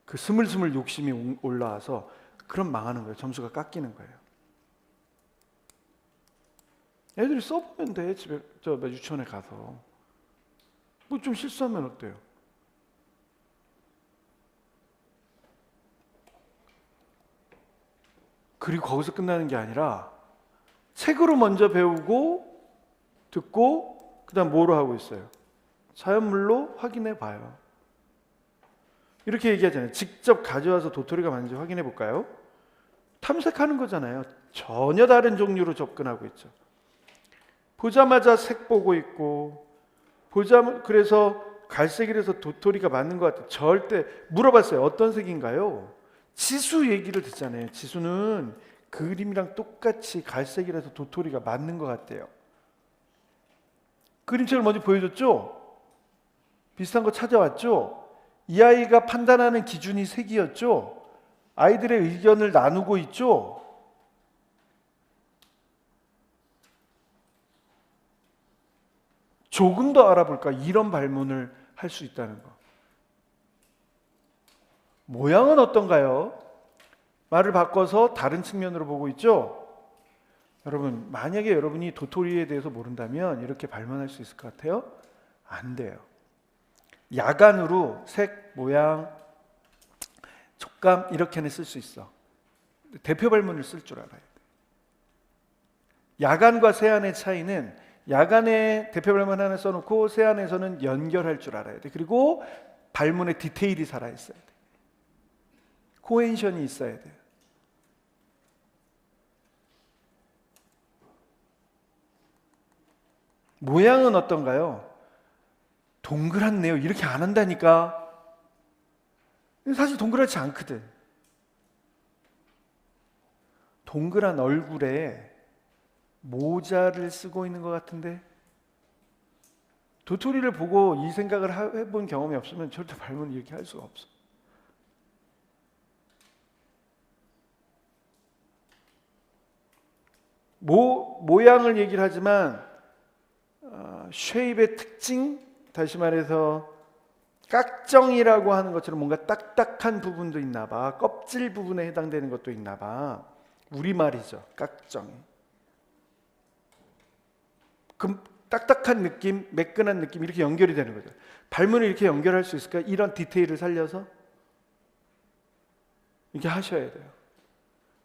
그 스물스물 욕심이 올라와서 그럼 망하는 거예요. 점수가 깎이는 거예요. 애들이 써보면 돼. 집에 유치원에 가서 뭐 좀 실수하면 어때요? 그리고 거기서 끝나는 게 아니라 책으로 먼저 배우고 듣고 그다음 뭐로 하고 있어요? 자연물로 확인해 봐요. 이렇게 얘기하잖아요. 직접 가져와서 도토리가 맞는지 확인해 볼까요? 탐색하는 거잖아요. 전혀 다른 종류로 접근하고 있죠. 보자마자 색 보고 있고, 그래서 갈색이라서 도토리가 맞는 것 같아요. 절대 물어봤어요. 어떤 색인가요? 지수 얘기를 듣잖아요. 지수는 그림이랑 똑같이 갈색이라서 도토리가 맞는 것 같대요. 그림책을 먼저 보여줬죠? 비슷한 거 찾아왔죠? 이 아이가 판단하는 기준이 색이었죠? 아이들의 의견을 나누고 있죠? 조금 더 알아볼까? 이런 발문을 할 수 있다는 거. 모양은 어떤가요? 말을 바꿔서 다른 측면으로 보고 있죠? 여러분, 만약에 여러분이 도토리에 대해서 모른다면 이렇게 발문할 수 있을 것 같아요? 안 돼요. 야간으로 색, 모양, 촉감 이렇게는 쓸 수 있어. 대표 발문을 쓸 줄 알아야 돼. 야간과 세안의 차이는 야간에 대표 발문 하나 써놓고 세안에서는 연결할 줄 알아야 돼. 그리고 발문의 디테일이 살아있어야 돼. 코헤션이 있어야 돼. 모양은 어떤가요? 동그랗네요. 이렇게 안 한다니까. 사실 동그랗지 않거든. 동그란 얼굴에 모자를 쓰고 있는 것 같은데, 도토리를 보고 이 생각을 해본 경험이 없으면 절대 발문을 이렇게 할 수가 없어. 모양을 얘기를 하지만 쉐입의 특징, 다시 말해서 깍정이라고 하는 것처럼 뭔가 딱딱한 부분도 있나 봐. 껍질 부분에 해당되는 것도 있나 봐. 우리말이죠. 깍정이. 그 딱딱한 느낌, 매끈한 느낌 이렇게 연결이 되는 거죠. 발문을 이렇게 연결할 수 있을까? 이런 디테일을 살려서 이렇게 하셔야 돼요.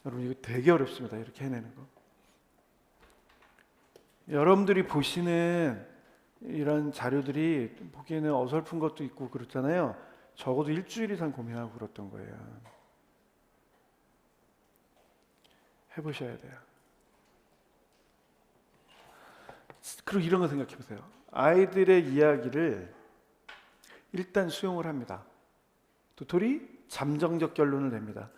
여러분, 이거 되게 어렵습니다. 이렇게 해내는 거. 여러분들이 보시는 이런 자료들이 보기에는 어설픈 것도 있고 그렇잖아요. 적어도 일주일 이상 고민하고 그랬던 거예요. 해보셔야 돼요. 그리고 이런 거 생각해 보세요. 아이들의 이야기를 일단 수용을 합니다. 도토리 잠정적 결론을 냅니다.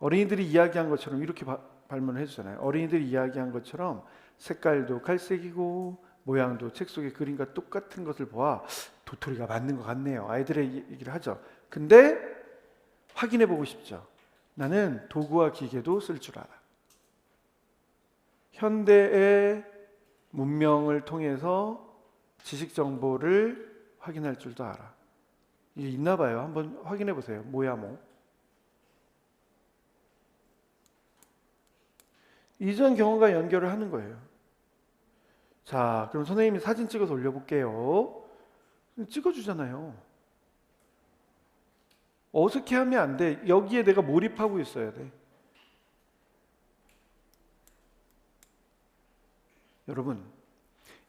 어린이들이 이야기한 것처럼 이렇게 발문을 해주잖아요. 어린이들이 이야기한 것처럼 색깔도 갈색이고 모양도 책 속의 그림과 똑같은 것을 보아 도토리가 맞는 것 같네요. 아이들의 얘기를 하죠. 근데 확인해 보고 싶죠. 나는 도구와 기계도 쓸 줄 알아. 현대의 문명을 통해서 지식 정보를 확인할 줄도 알아. 이게 있나 봐요. 한번 확인해 보세요. 뭐야 뭐. 이전 경험과 연결을 하는 거예요. 자, 그럼 선생님이 사진 찍어서 올려볼게요. 찍어주잖아요. 어색해하면 안 돼. 여기에 내가 몰입하고 있어야 돼. 여러분,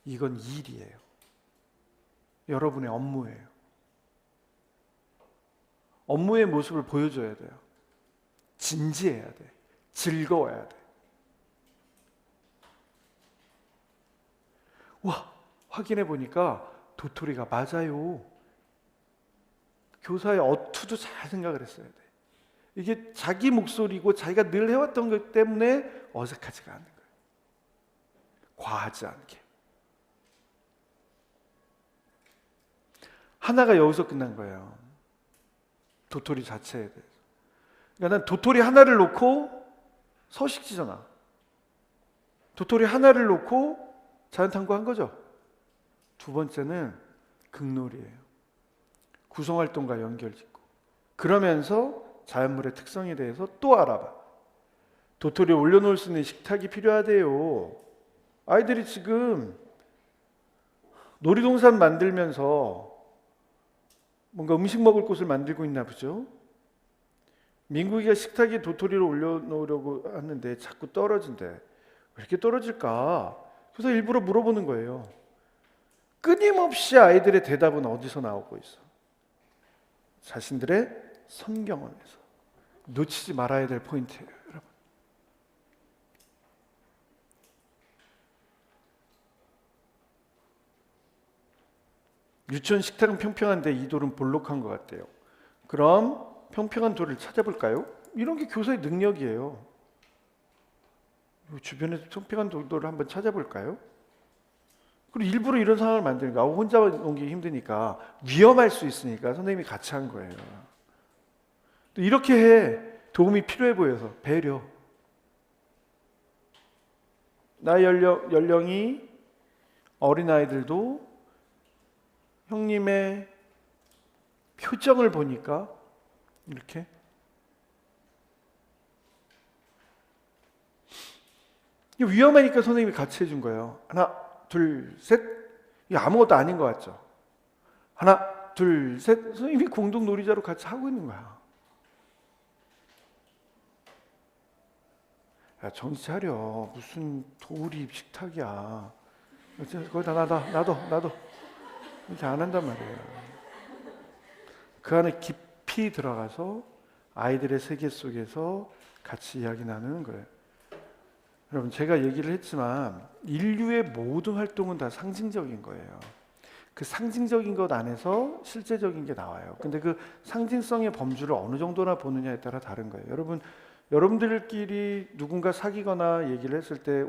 이건 일이에요. 여러분의 업무예요. 업무의 모습을 보여줘야 돼요. 진지해야 돼. 즐거워야 돼. 와, 확인해 보니까 도토리가 맞아요. 교사의 어투도 잘 생각을 했어야 돼. 이게 자기 목소리고 자기가 늘 해왔던 것 때문에 어색하지가 않은 거예요. 과하지 않게. 하나가 여기서 끝난 거예요. 도토리 자체에 대해서. 그러니까 난 도토리 하나를 놓고 서식지잖아. 도토리 하나를 놓고 자연탐구한 거죠. 두 번째는 극놀이에요. 구성활동과 연결짓고 그러면서 자연물의 특성에 대해서 또 알아봐. 도토리에 올려놓을 수 있는 식탁이 필요하대요. 아이들이 지금 놀이동산 만들면서 뭔가 음식 먹을 곳을 만들고 있나 보죠. 민국이가 식탁에 도토리를 올려놓으려고 하는데 자꾸 떨어진대. 왜 이렇게 떨어질까? 그래서 일부러 물어보는 거예요. 끊임없이 아이들의 대답은 어디서 나오고 있어? 자신들의 성경원에서. 놓치지 말아야 될 포인트예요, 여러분. 유치원 식탁은 평평한데 이 돌은 볼록한 것 같아요. 그럼 평평한 돌을 찾아볼까요? 이런 게 교사의 능력이에요. 주변에서 평평한 돌을 한번 찾아볼까요? 그리고 일부러 이런 상황을 만드는 거야. 혼자 옮기기 힘드니까 위험할 수 있으니까 선생님이 같이 한 거예요. 또 이렇게 해. 도움이 필요해 보여서 배려. 나의 연령이 어린아이들도 형님의 표정을 보니까 이렇게 위험하니까 선생님이 같이 해준 거예요. 하나, 둘, 셋. 이게 아무것도 아닌 것 같죠? 하나, 둘, 셋. 선생님이 공동 놀이자로 같이 하고 있는 거야. 야, 정신 차려. 무슨 돌이 식탁이야. 거기다 나도. 이렇게 안 한단 말이에요. 그 안에 깊이 들어가서 아이들의 세계 속에서 같이 이야기 나누는 거예요. 여러분, 제가 얘기를 했지만 인류의 모든 활동은 다 상징적인 거예요. 그 상징적인 것 안에서 실제적인 게 나와요. 근데 그 상징성의 범주를 어느 정도나 보느냐에 따라 다른 거예요. 여러분들끼리 누군가 사귀거나 얘기를 했을 때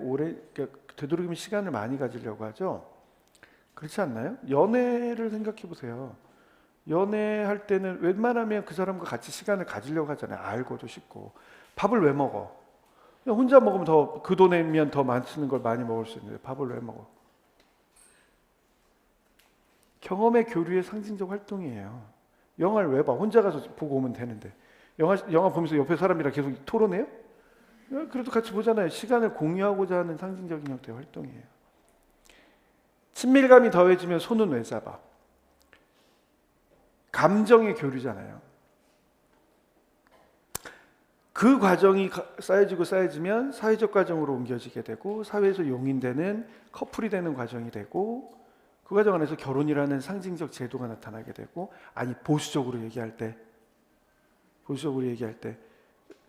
되도록이면 시간을 많이 가지려고 하죠. 그렇지 않나요? 연애를 생각해 보세요. 연애할 때는 웬만하면 그 사람과 같이 시간을 가지려고 하잖아요. 알고도 싶고. 밥을 왜 먹어? 혼자 먹으면 그 돈이면 더 많은 걸 많이 먹을 수 있는데 밥을 왜 먹어? 경험의 교류의 상징적 활동이에요. 영화를 왜 봐? 혼자 가서 보고 오면 되는데. 영화 보면서 옆에 사람이랑 계속 토론해요? 그래도 같이 보잖아요. 시간을 공유하고자 하는 상징적인 형태의 활동이에요. 친밀감이 더해지면 손은 왜 잡아? 감정의 교류잖아요. 그 과정이 쌓여지면 사회적 과정으로 옮겨지게 되고 사회에서 용인되는 커플이 되는 과정이 되고 그 과정 안에서 결혼이라는 상징적 제도가 나타나게 되고, 아니 보수적으로 얘기할 때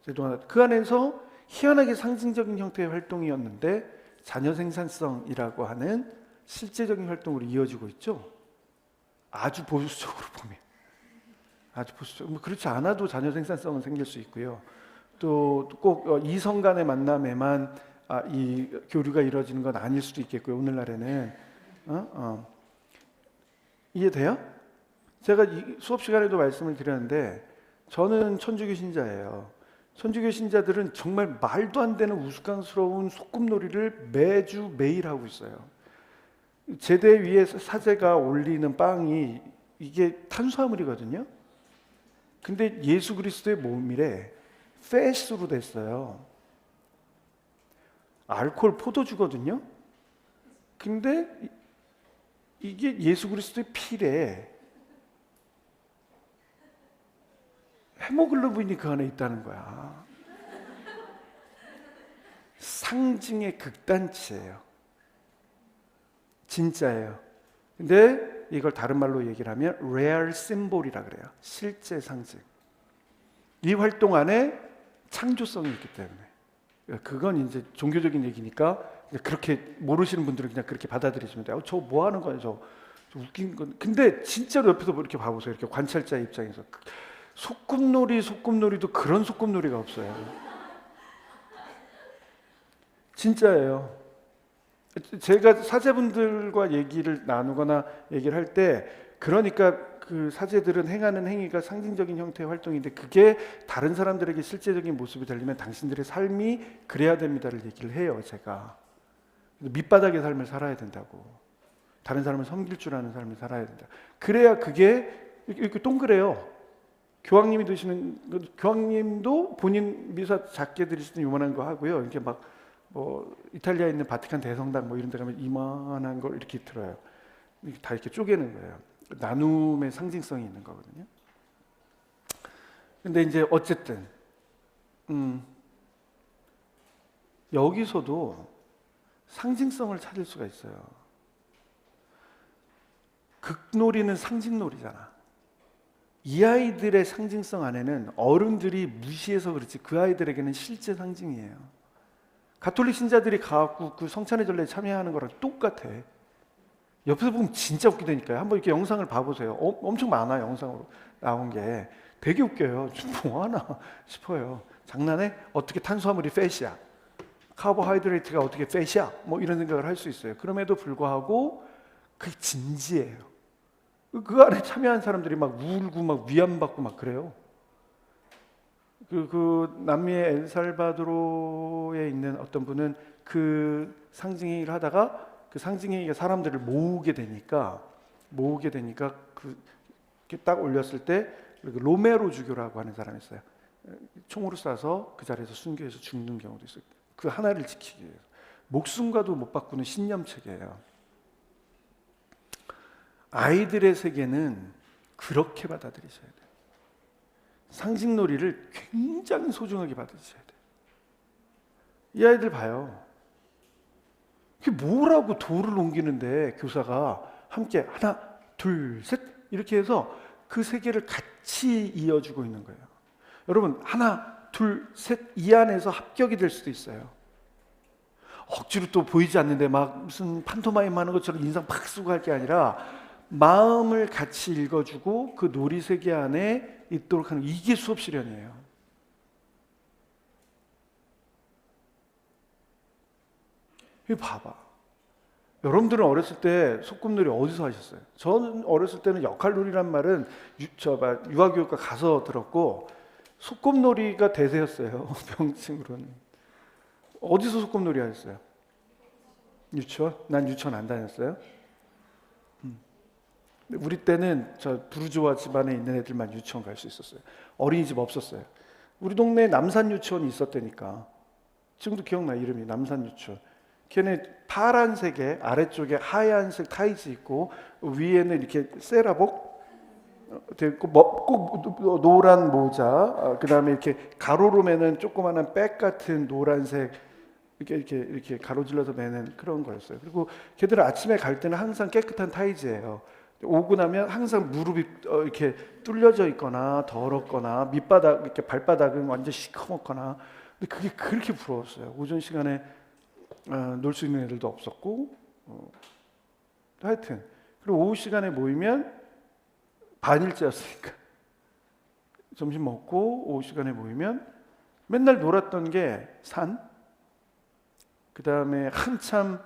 제도가 그 안에서 희한하게 상징적인 형태의 활동이었는데 자녀 생산성이라고 하는 실제적인 활동으로 이어지고 있죠. 아주 보수적으로 보면 아주 보수적. 뭐 그렇지 않아도 자녀 생산성은 생길 수 있고요. 또 꼭 이성 간의 만남에만 이 교류가 이루어지는 건 아닐 수도 있겠고요. 오늘날에는 이해돼요? 제가 이 수업 시간에도 말씀을 드렸는데 저는 천주교 신자예요. 천주교 신자들은 정말 말도 안 되는 우스꽝스러운 소꿉놀이를 매주 매일 하고 있어요. 제대 위에 사제가 올리는 빵이 이게 탄수화물이거든요. 근데 예수 그리스도의 몸이래 패스로 됐어요. 알코올 포도주거든요. 근데 이게 예수 그리스도의 피래. 헤모글로빈이 그 안에 있다는 거야. 상징의 극단치예요. 진짜예요. 근데 이걸 다른 말로 얘기를 하면 real symbol이라 그래요. 실제 상징. 이 활동 안에 창조성이 있기 때문에. 그건 이제 종교적인 얘기니까 그렇게 모르시는 분들은 그냥 그렇게 받아들이시면 돼요. 저 뭐 하는 거예요? 저 웃긴 건. 근데 진짜로 옆에서 이렇게 봐보세요. 이렇게 관찰자 입장에서. 소꿉놀이도 그런 소꿉놀이가 없어요. 진짜예요. 제가 사제분들과 얘기를 나누거나 얘기를 할 때, 그러니까 그 사제들은 행하는 행위가 상징적인 형태의 활동인데 그게 다른 사람들에게 실제적인 모습이 되려면 당신들의 삶이 그래야 됩니다를 얘기를 해요. 제가 밑바닥의 삶을 살아야 된다고, 다른 사람을 섬길 줄 아는 삶을 살아야 된다. 그래야 그게 이렇게 동그래요. 교황님이 드시는, 교황님도 본인 미사 작게 드리시는 요만한 거 하고요. 이렇게 막 뭐 이탈리아에 있는 바티칸 대성당 뭐 이런 데 가면 이만한 걸 이렇게 들어요. 다 이렇게 쪼개는 거예요. 나눔의 상징성이 있는 거거든요. 근데 이제 어쨌든 여기서도 상징성을 찾을 수가 있어요. 극놀이는 상징놀이잖아. 이 아이들의 상징성 안에는 어른들이 무시해서 그렇지 그 아이들에게는 실제 상징이에요. 가톨릭 신자들이 가갖고 그 성찬의 전례에 참여하는 거랑 똑같아. 옆에서 보면 진짜 웃기다니까요. 한번 이렇게 영상을 봐보세요. 엄청 많아요. 영상으로 나온 게 되게 웃겨요. 뭐 하나 싶어요. 장난해? 어떻게 탄수화물이 팻이야? 카보하이드레이트가 어떻게 팻이야? 뭐 이런 생각을 할 수 있어요. 그럼에도 불구하고 그게 진지해요. 그 안에 참여한 사람들이 막 울고 막 위안받고 막 그래요. 그 남미의 엘살바도르에 있는 어떤 분은 그 상징행위를 하다가 그 상징행위가 사람들을 모으게 되니까 그 이렇게 딱 올렸을 때 로메로 주교라고 하는 사람이 있어요. 총으로 쏴서 그 자리에서 순교해서 죽는 경우도 있어요. 그 하나를 지키기 위해서 목숨과도 못 바꾸는 신념체계예요. 아이들의 세계는 그렇게 받아들이셔야 돼요. 상징놀이를 굉장히 소중하게 받으셔야 돼요. 이 아이들 봐요. 그게 뭐라고 돌을 옮기는데 교사가 함께 하나, 둘, 셋 이렇게 해서 그 세계를 같이 이어주고 있는 거예요. 여러분 하나, 둘, 셋 이 안에서 합격이 될 수도 있어요. 억지로 또 보이지 않는데 막 무슨 판토마임 하는 것처럼 인상 팍 쓰고 할 게 아니라 마음을 같이 읽어주고 그 놀이세계 안에 있도록 하는, 이게 수업 실현이에요. 이거 봐봐. 여러분들은 어렸을 때 소꿉놀이 어디서 하셨어요? 저는 어렸을 때는 역할놀이란 말은 유아교육과 가서 들었고 소꿉놀이가 대세였어요. 명칭으로는. 어디서 소꿉놀이 하셨어요? 유치원? 난 유치원 안 다녔어요. 우리 때는 저 부르주아 집안에 있는 애들만 유치원 갈 수 있었어요. 어린이집 없었어요. 우리 동네에 남산 유치원이 있었다니까. 지금도 기억나. 이름이 남산 유치원. 걔네 파란색에 아래쪽에 하얀색 타이즈 있고 위에는 이렇게 세라복 되고 꼭 노란 모자, 그 다음에 이렇게 가로로 매는 조그마한 백 같은 노란색 이렇게 가로질러서 매는 그런 거였어요. 그리고 걔들은 아침에 갈 때는 항상 깨끗한 타이즈예요. 오고 나면 항상 무릎이 이렇게 뚫려져 있거나 더럽거나 밑바닥 이렇게 발바닥은 완전 시커멓거나. 근데 그게 그렇게 부러웠어요. 오전 시간에 놀 수 있는 애들도 없었고, 하여튼 그리고 오후 시간에 모이면 반일제였으니까 점심 먹고 오후 시간에 모이면 맨날 놀았던 게 산, 그 다음에 한참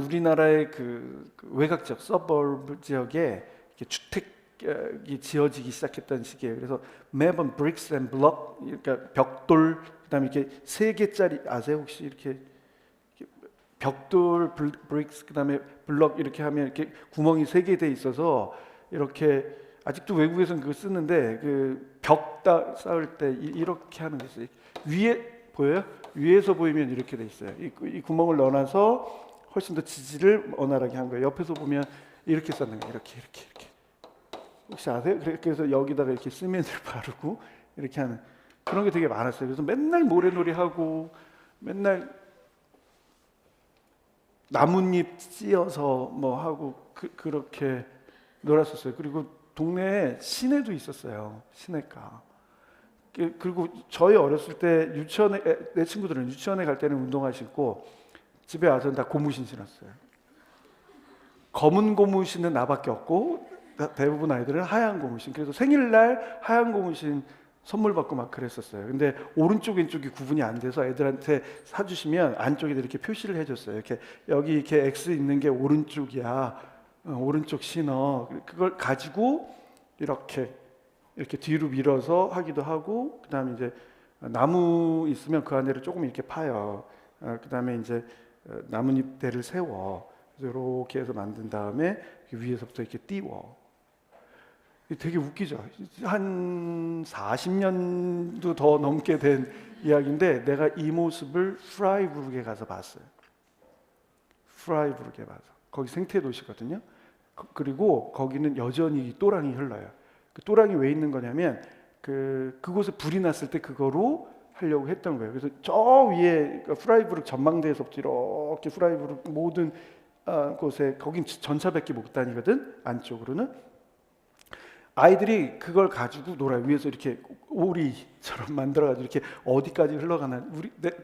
우리나라의 그 외곽 지역, 서버브 지역에 이렇게 주택이 지어지기 시작했던 시기예요. 그래서 매번 bricks and block, 그러니까 벽돌, 그다음에 이렇게 3개짜리 아세요? 혹시 이렇게 벽돌, bricks, 그다음에 블럭 이렇게 하면 이렇게 구멍이 3개 돼 있어서 이렇게 아직도 외국에서는 그거 쓰는데 그 벽 쌓을 때 이렇게 하는 거 있어요. 위에 보여요? 위에서 보이면 이렇게 돼 있어요. 이 구멍을 넣어놔서 훨씬 더 지지를 원활하게 한 거예요. 옆에서 보면 이렇게 쌓는 거예요. 이렇게. 혹시 아세요? 그래서 여기다가 이렇게 시멘트를 바르고 이렇게 하는 그런 게 되게 많았어요. 그래서 맨날 모래놀이 하고 맨날 나뭇잎 찧어서 뭐 하고 그렇게 놀았었어요. 그리고 동네에 시내도 있었어요. 시내가. 그리고 저희 어렸을 때 유치원에 내 친구들은 유치원에 갈 때는 운동화 신고 집에 와서는 다 고무신 신었어요. 검은 고무신은 나밖에 없고 대부분 아이들은 하얀 고무신. 그래서 생일날 하얀 고무신 선물 받고 막 그랬었어요. 근데 오른쪽 왼쪽이 구분이 안 돼서 애들한테 사주시면 안쪽에 이렇게 표시를 해줬어요. 이렇게 여기 이렇게 X 있는 게 오른쪽이야. 오른쪽 신어. 그걸 가지고 이렇게 뒤로 밀어서 하기도 하고, 그다음에 이제 나무 있으면 그 안에를 조금 이렇게 파요. 그다음에 이제 나뭇잎대를 세워. 이렇게 해서 만든 다음에 위에서부터 이렇게 띄워. 되게 웃기죠. 한 40년도 더 넘게 된 이야기인데 내가 이 모습을 프라이부르크에 가서 봤어요. 프라이부르크에 가서. 거기 생태 도시거든요. 그리고 거기는 여전히 또랑이 흘러요. 그 또랑이 왜 있는 거냐면 그곳에 불이 났을 때 그거로 하려고 했던 거예요. 그래서 저 위에 프라이부르크 전망대에서부터 이렇게 프라이부르크 모든 곳에 거긴 전차밖에 못 다니거든. 안쪽으로는. 아이들이 그걸 가지고 놀아요. 위에서 이렇게 오리처럼 만들어가지고 이렇게 어디까지 흘러가나.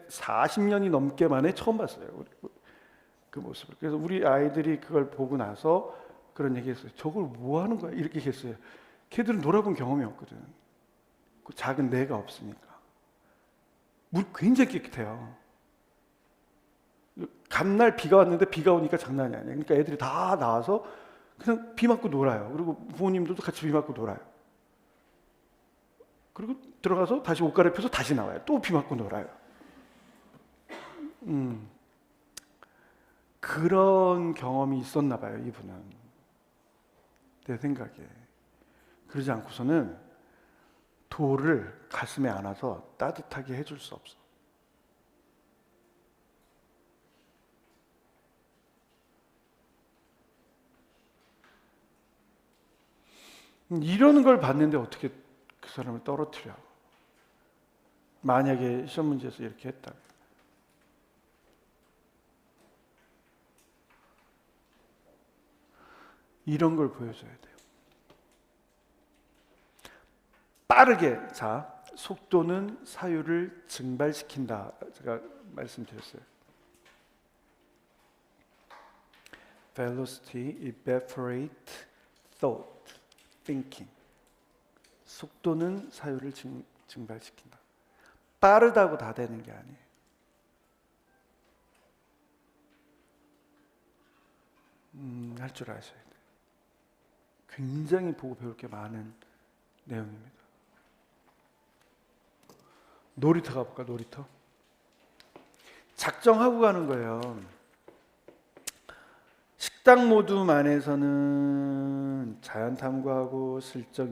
40년이 넘게 만에 처음 봤어요. 그 모습을. 그래서 우리 아이들이 그걸 보고 나서 그런 얘기했어요. 저걸 뭐 하는 거야? 이렇게 했어요. 걔들은 놀아본 경험이 없거든. 그 작은 내가 없으니까. 물 굉장히 깨끗해요. 간날 비가 왔는데 비가 오니까 장난이 아니에요. 그러니까 애들이 다 나와서 그냥 비 맞고 놀아요. 그리고 부모님들도 같이 비 맞고 놀아요. 그리고 들어가서 다시 옷 갈아입혀서 다시 나와요. 또 비 맞고 놀아요. 그런 경험이 있었나 봐요, 이분은. 내 생각에. 그러지 않고서는 돌을 가슴에 안아서 따뜻하게 해줄 수 없어. 이런 걸 봤는데 어떻게 그 사람을 떨어뜨려? 만약에 시험 문제에서 이렇게 했다. 이런 걸 보여줘야 돼요. 빠르게. 자, 속도는 사유를 증발시킨다. 제가 말씀드렸어요. Velocity evaporate thought. thinking. 속도는 사유를 증발시킨다. 빠르다고 다 되는 게 아니에요. 할 줄 아셔야 돼요. 굉장히 보고 배울 게 많은 내용입니다. 놀이터 가볼까? 놀이터. 작정하고 가는 거예요. 식당 모둠 안에서는 자연 탐구하고 슬쩍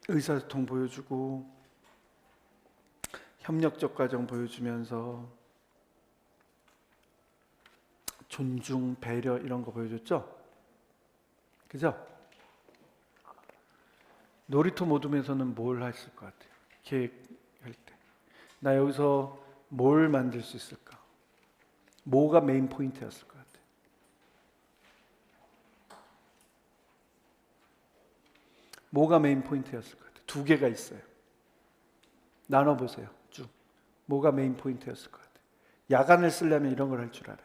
의사소통 보여주고 협력적 과정 보여주면서 존중, 배려 이런 거 보여줬죠? 그죠? 놀이터 모둠에서는 뭘 했을 것 같아요? 계획할 때. 나 여기서 뭘 만들 수 있을까? 뭐가 메인 포인트였을 것 같아? 뭐가 메인 포인트였을 것 같아? 두 개가 있어요. 나눠보세요. 쭉. 뭐가 메인 포인트였을 것 같아? 야간을 쓰려면 이런 걸 할 줄 알아야 돼.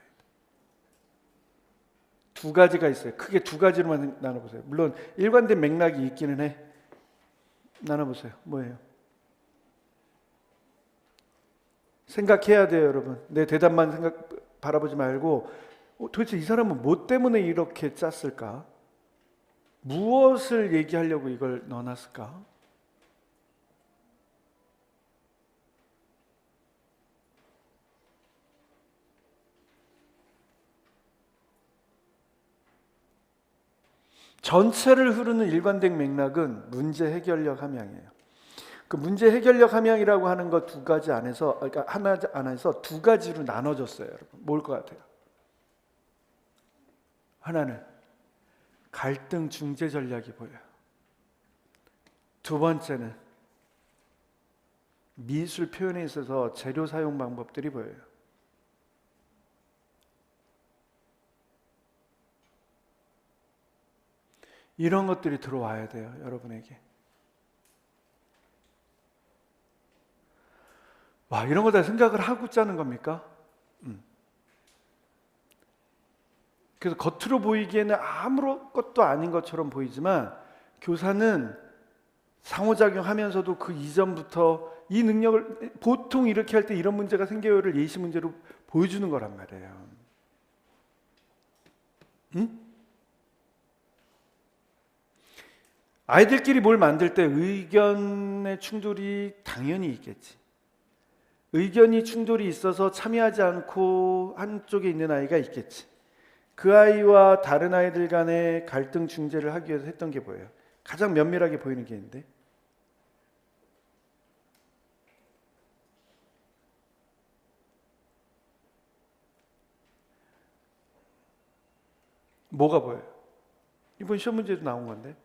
두 가지가 있어요. 크게 두 가지로만 나눠보세요. 물론 일관된 맥락이 있기는 해. 나눠보세요. 뭐예요? 생각해야 돼요, 여러분. 내 대답만 바라보지 말고 도대체 이 사람은 뭐 때문에 이렇게 짰을까? 무엇을 얘기하려고 이걸 넣어놨을까? 전체를 흐르는 일관된 맥락은 문제 해결력 함량이에요. 그 문제 해결력 함량이라고 하는 것 두 가지 안에서, 그러니까 하나 안에서 두 가지로 나눠졌어요, 여러분. 뭘 것 같아요? 하나는 갈등 중재 전략이 보여요. 두 번째는 미술 표현에 있어서 재료 사용 방법들이 보여요. 이런 것들이 들어와야 돼요, 여러분에게. 와, 이런 거 다 생각을 하고 짜는 겁니까? 그래서 겉으로 보이기에는 아무것도 아닌 것처럼 보이지만 교사는 상호작용하면서도 그 이전부터 이 능력을 보통 이렇게 할 때 이런 문제가 생겨요를 예시 문제로 보여주는 거란 말이에요. 응? 아이들끼리 뭘 만들 때 의견의 충돌이 당연히 있겠지. 의견이 충돌이 있어서 참여하지 않고 한쪽에 있는 아이가 있겠지. 그 아이와 다른 아이들 간의 갈등 중재를 하기 위해서 했던 게 뭐예요? 가장 면밀하게 보이는 게 있는데 뭐가 보여요? 이번 시험 문제도 나온 건데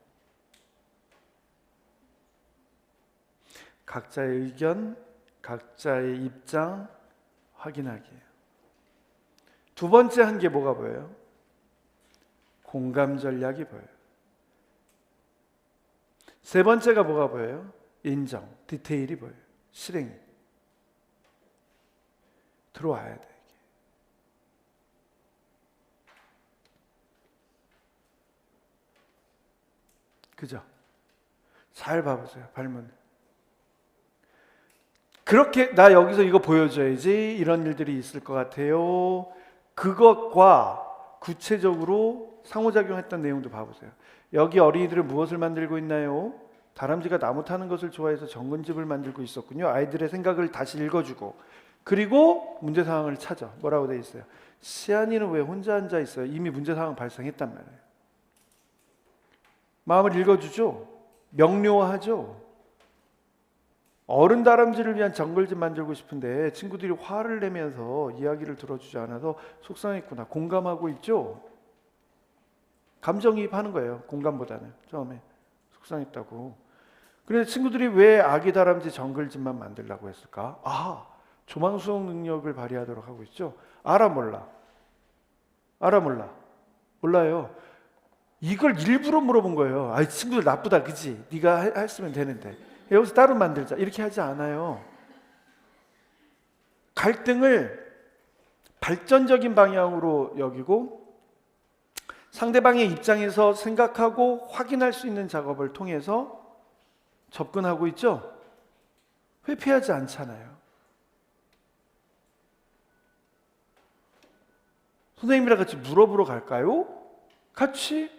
각자의 의견, 각자의 입장 확인하기예요. 두 번째 한 게 뭐가 보여요? 공감 전략이 보여요. 세 번째가 뭐가 보여요? 인정, 디테일이 보여요. 실행이 들어와야 돼. 이게. 그죠? 잘 봐보세요. 발문. 그렇게 나 여기서 이거 보여줘야지 이런 일들이 있을 것 같아요. 그것과 구체적으로 상호작용했던 내용도 봐보세요. 여기 어린이들은 무엇을 만들고 있나요? 다람쥐가 나무 타는 것을 좋아해서 정근집을 만들고 있었군요. 아이들의 생각을 다시 읽어주고 그리고 문제 상황을 찾아. 뭐라고 돼 있어요? 시안이는 왜 혼자 앉아 있어요? 이미 문제 상황 발생했단 말이에요. 마음을 읽어주죠. 명료하죠. 어른 다람쥐를 위한 정글집 만들고 싶은데 친구들이 화를 내면서 이야기를 들어주지 않아서 속상했구나. 공감하고 있죠? 감정이입하는 거예요. 공감보다는 처음에 속상했다고. 그런데 친구들이 왜 아기 다람쥐 정글집만 만들라고 했을까? 아, 조망수용 능력을 발휘하도록 하고 있죠. 알아 몰라? 알아 몰라? 몰라요. 이걸 일부러 물어본 거예요. 아, 친구들 나쁘다, 그지? 네가 했으면 되는데 여기서 따로 만들자 이렇게 하지 않아요. 갈등을 발전적인 방향으로 여기고 상대방의 입장에서 생각하고 확인할 수 있는 작업을 통해서 접근하고 있죠. 회피하지 않잖아요. 선생님이랑 같이 물어보러 갈까요? 같이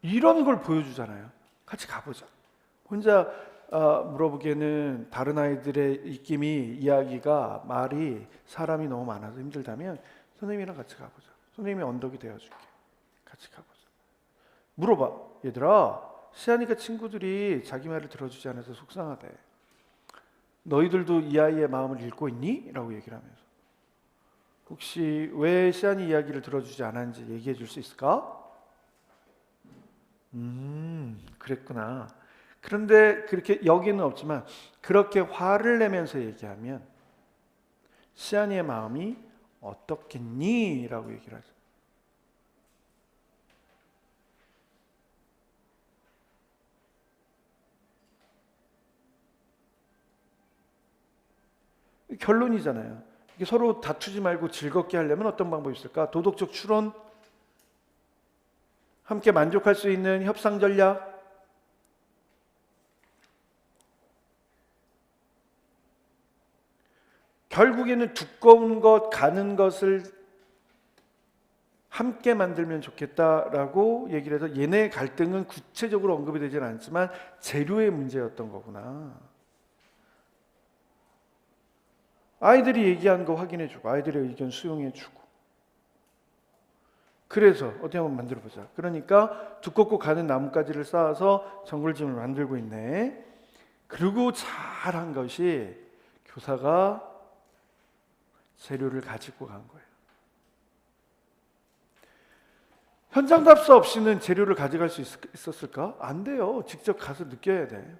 이런 걸 보여주잖아요. 같이 가보자. 혼자 물어보기에는 다른 아이들의 입김이 이야기가 말이 사람이 너무 많아서 힘들다면 선생님이랑 같이 가보자. 선생님이 언덕이 되어줄게. 같이 가보자. 물어봐. 얘들아, 시아니까 친구들이 자기 말을 들어주지 않아서 속상하대. 너희들도 이 아이의 마음을 읽고 있니? 라고 얘기를 하면서 혹시 왜 시아니 이야기를 들어주지 않았는지 얘기해 줄 수 있을까? 그랬구나. 그런데 그렇게 여기는 없지만 그렇게 화를 내면서 얘기하면 시안이의 마음이 어떻겠니? 라고 얘기를 하죠. 결론이잖아요. 이게 서로 다투지 말고 즐겁게 하려면 어떤 방법이 있을까? 도덕적 추론, 함께 만족할 수 있는 협상 전략, 결국에는 두꺼운 것, 가는 것을 함께 만들면 좋겠다라고 얘기를 해서 얘네의 갈등은 구체적으로 언급이 되지는 않지만 재료의 문제였던 거구나. 아이들이 얘기한 거 확인해주고 아이들의 의견 수용해주고 그래서 어떻게 한번 만들어보자. 그러니까 두껍고 가는 나뭇가지를 쌓아서 정글짐을 만들고 있네. 그리고 잘한 것이 교사가 재료를 가지고 간 거예요. 현장 답사 없이는 재료를 가져갈 수 있었을까? 안 돼요. 직접 가서 느껴야 돼.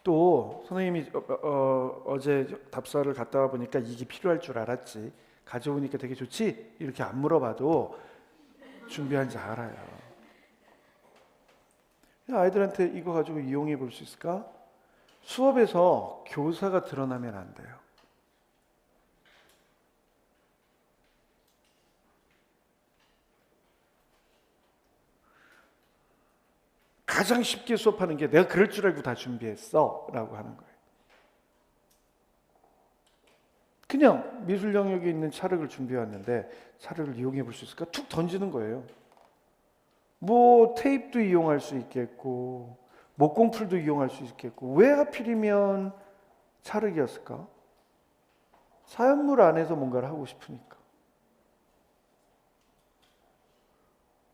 또 선생님이 어제 답사를 갔다 와 보니까 이게 필요할 줄 알았지. 가져오니까 되게 좋지? 이렇게 안 물어봐도 준비한지 알아요. 아이들한테 이거 가지고 이용해 볼 수 있을까? 수업에서 교사가 드러나면 안 돼요. 가장 쉽게 수업하는 게 내가 그럴 줄 알고 다 준비했어 라고 하는 거예요. 그냥 미술 영역에 있는 찰흙을 준비해 왔는데 찰흙을 이용해 볼 수 있을까? 툭 던지는 거예요. 뭐 테이프도 이용할 수 있겠고 목공풀도 이용할 수 있겠고 왜 하필이면 찰흙이었을까? 사연물 안에서 뭔가를 하고 싶으니까.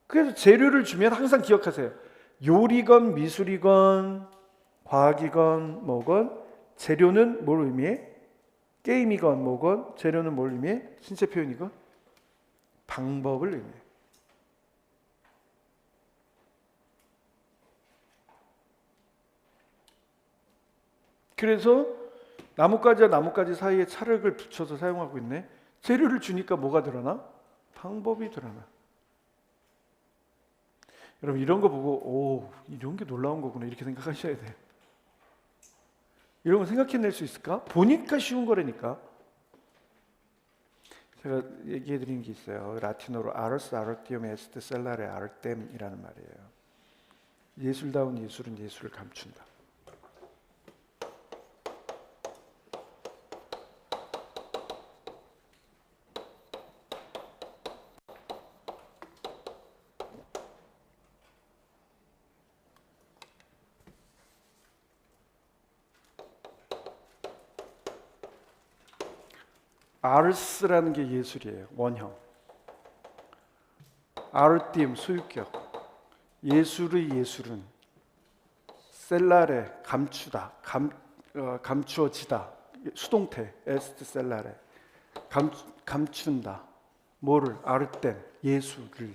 그래서 재료를 주면 항상 기억하세요. 요리건 미술이건 과학이건 뭐건 재료는 뭘 의미해? 게임이건 뭐건 재료는 뭘 의미해? 신체 표현이건 방법을 의미해. 그래서 나뭇가지와 나뭇가지 사이에 찰흙을 붙여서 사용하고 있네. 재료를 주니까 뭐가 드러나? 방법이 드러나. 여러분 이런 거 보고 오 이런 게 놀라운 거구나 이렇게 생각하셔야 돼요. 이런 거 생각해낼 수 있을까? 보니까 쉬운 거라니까. 제가 얘기해 드린 게 있어요. 라틴어로 아르스 아르티움 에스트 셀라레 아르템이라는 말이에요. 예술다운 예술은 예술을 감춘다. 아르스라는 게 예술이에요. 원형. 아르티움 소유격. 예술의 예술은 셀라레 감추다. 감추어지다. 수동태 에스트 셀라레. 감춘다. 뭐를? 아르템 예술을.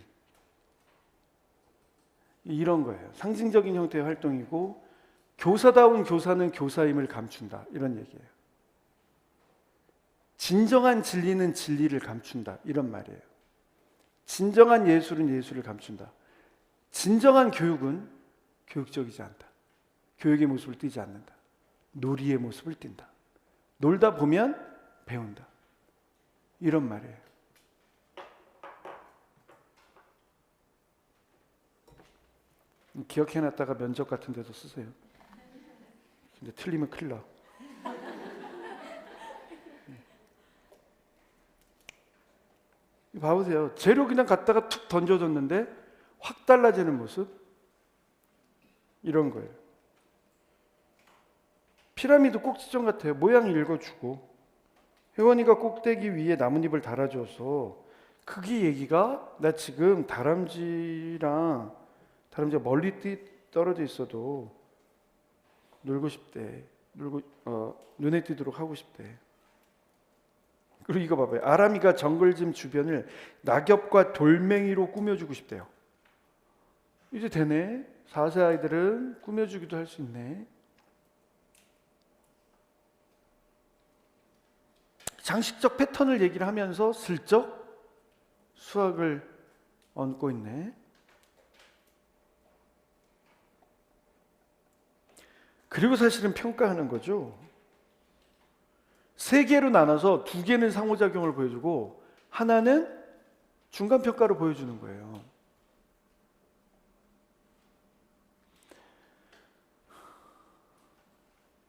이런 거예요. 상징적인 형태의 활동이고 교사다운 교사는 교사임을 감춘다. 이런 얘기예요. 진정한 진리는 진리를 감춘다. 이런 말이에요. 진정한 예술은 예술을 감춘다. 진정한 교육은 교육적이지 않다. 교육의 모습을 띠지 않는다. 놀이의 모습을 띈다. 놀다 보면 배운다. 이런 말이에요. 기억해놨다가 면접 같은 데도 쓰세요. 근데 틀리면 큰일 나. 봐보세요. 재료 그냥 갖다가 툭 던져줬는데 확 달라지는 모습. 이런 거예요. 피라미드 꼭지점 같아요. 모양 읽어주고 혜원이가 꼭대기 위에 나뭇잎을 달아줘서 그게 얘기가 나 지금 다람쥐가 멀리 떨어져 있어도 놀고 싶대. 눈에 띄도록 하고 싶대. 그리고 이거 봐봐요. 아람이가 정글짐 주변을 낙엽과 돌멩이로 꾸며주고 싶대요. 이제 되네. 4세 아이들은 꾸며주기도 할 수 있네. 장식적 패턴을 얘기를 하면서 슬쩍 수학을 얹고 있네. 그리고 사실은 평가하는 거죠. 세 개로 나눠서 두 개는 상호작용을 보여주고 하나는 중간평가로 보여주는 거예요.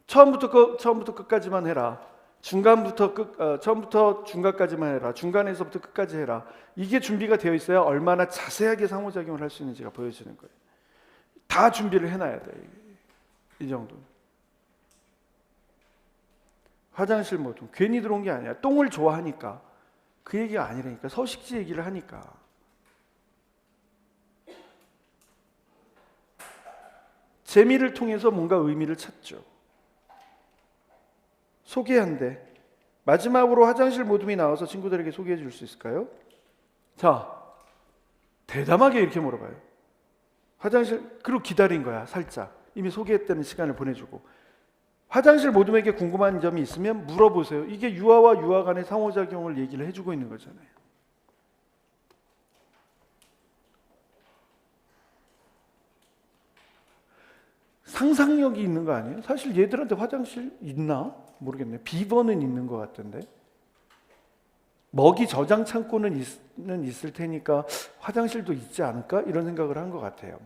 처음부터 끝까지만 해라. 처음부터 중간까지만 해라. 중간에서부터 끝까지 해라. 이게 준비가 되어 있어야 얼마나 자세하게 상호작용을 할 수 있는지가 보여지는 거예요. 다 준비를 해놔야 돼. 이 정도. 화장실 모둠 괜히 들어온 게 아니야. 똥을 좋아하니까. 그 얘기가 아니라니까. 서식지 얘기를 하니까. 재미를 통해서 뭔가 의미를 찾죠. 소개한대. 마지막으로 화장실 모둠이 나와서 친구들에게 소개해 줄 수 있을까요? 자, 대담하게 이렇게 물어봐요. 화장실, 그리고 기다린 거야, 살짝. 이미 소개했다는 시간을 보내주고. 화장실 모둠에게 궁금한 점이 있으면 물어보세요. 이게 유아와 유아 간의 상호작용을 얘기를 해주고 있는 거잖아요. 상상력이 있는 거 아니에요? 사실 얘들한테 화장실 있나? 모르겠네. 비번은 있는 것 같던데. 먹이 저장 창고는 있을 테니까 화장실도 있지 않을까? 이런 생각을 한 것 같아요.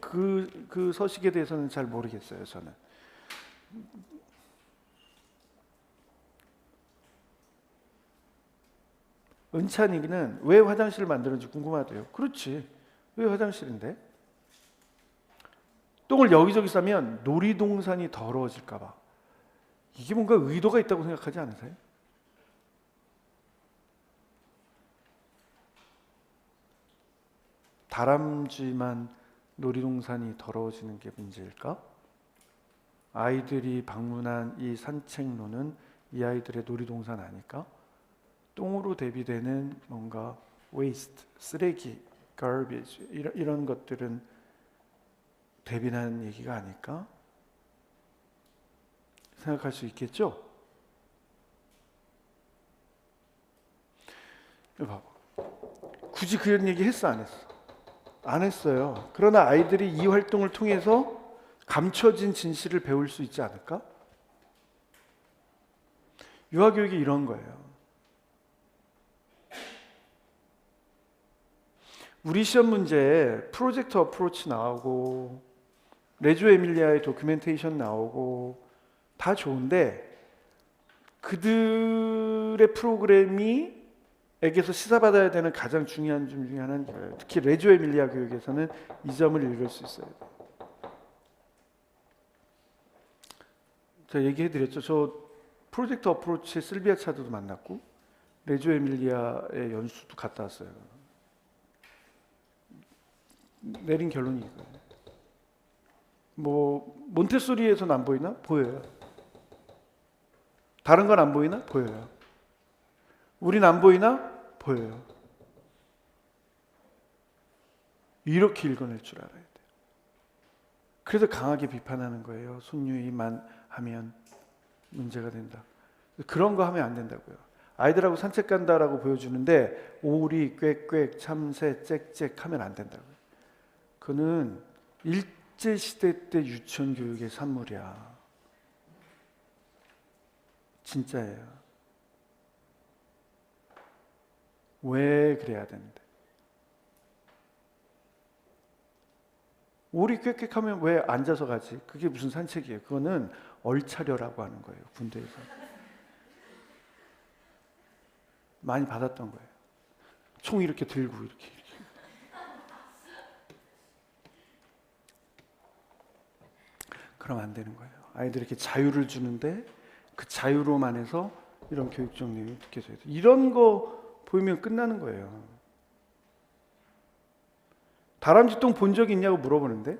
그 서식에 대해서는 잘 모르겠어요, 저는. 은찬이는 왜 화장실을 만드는지 궁금하대요. 그렇지. 왜 화장실인데? 똥을 여기저기 싸면 놀이동산이 더러워질까 봐. 이게 뭔가 의도가 있다고 생각하지 않으세요? 다람쥐만 놀이동산이 더러워지는 게 문제일까? 아이들이 방문한 이 산책로는 이 아이들의 놀이동산 아닐까? 똥으로 대비되는 뭔가 waste, 쓰레기, garbage 이런 것들은 대비하는 얘기가 아닐까? 생각할 수 있겠죠? 봐봐. 굳이 그런 얘기 했어, 안 했어? 안 했어요. 그러나 아이들이 이 활동을 통해서 감춰진 진실을 배울 수 있지 않을까? 유아교육이 이런 거예요. 우리 시험 문제에 프로젝트 어프로치 나오고 레조 에밀리아의 도큐멘테이션 나오고 다 좋은데 그들의 프로그램이 에게서 시사받아야 되는 가장 중요한 점 중에 하나는 이거예요. 특히 레조 에밀리아 교육에서는 이 점을 읽을 수 있어요. 제가 얘기해드렸죠. 저 프로젝트 어프로치의 실비아 차드도 만났고 레조 에밀리아의 연수도 갔다 왔어요. 내린 결론이 이거예요. 뭐 몬테소리에서는 안 보이나? 보여요. 다른 건 안 보이나? 보여요. 우린 안 보이나? 보여요. 이렇게 읽어낼 줄 알아야 돼요. 그래서 강하게 비판하는 거예요. 손유이만 하면 문제가 된다. 그런 거 하면 안 된다고요. 아이들하고 산책 간다라고 보여주는데 오리, 꽥꽥, 참새, 짹짹 하면 안 된다고요. 그거는 일제시대 때 유치원 교육의 산물이야. 진짜예요. 왜 그래야 되는데? 오리 꽥꽥 하면 왜 앉아서 가지? 그게 무슨 산책이에요? 그거는 얼차려라고 하는 거예요. 군대에서. 많이 받았던 거예요. 총 이렇게 들고 이렇게. 그럼 안 되는 거예요. 아이들에게 자유를 주는데 그 자유로만 해서 이런 교육적 내용이 느껴져야 돼요. 이런 거 보이면 끝나는 거예요. 다람쥐똥 본 적이 있냐고 물어보는데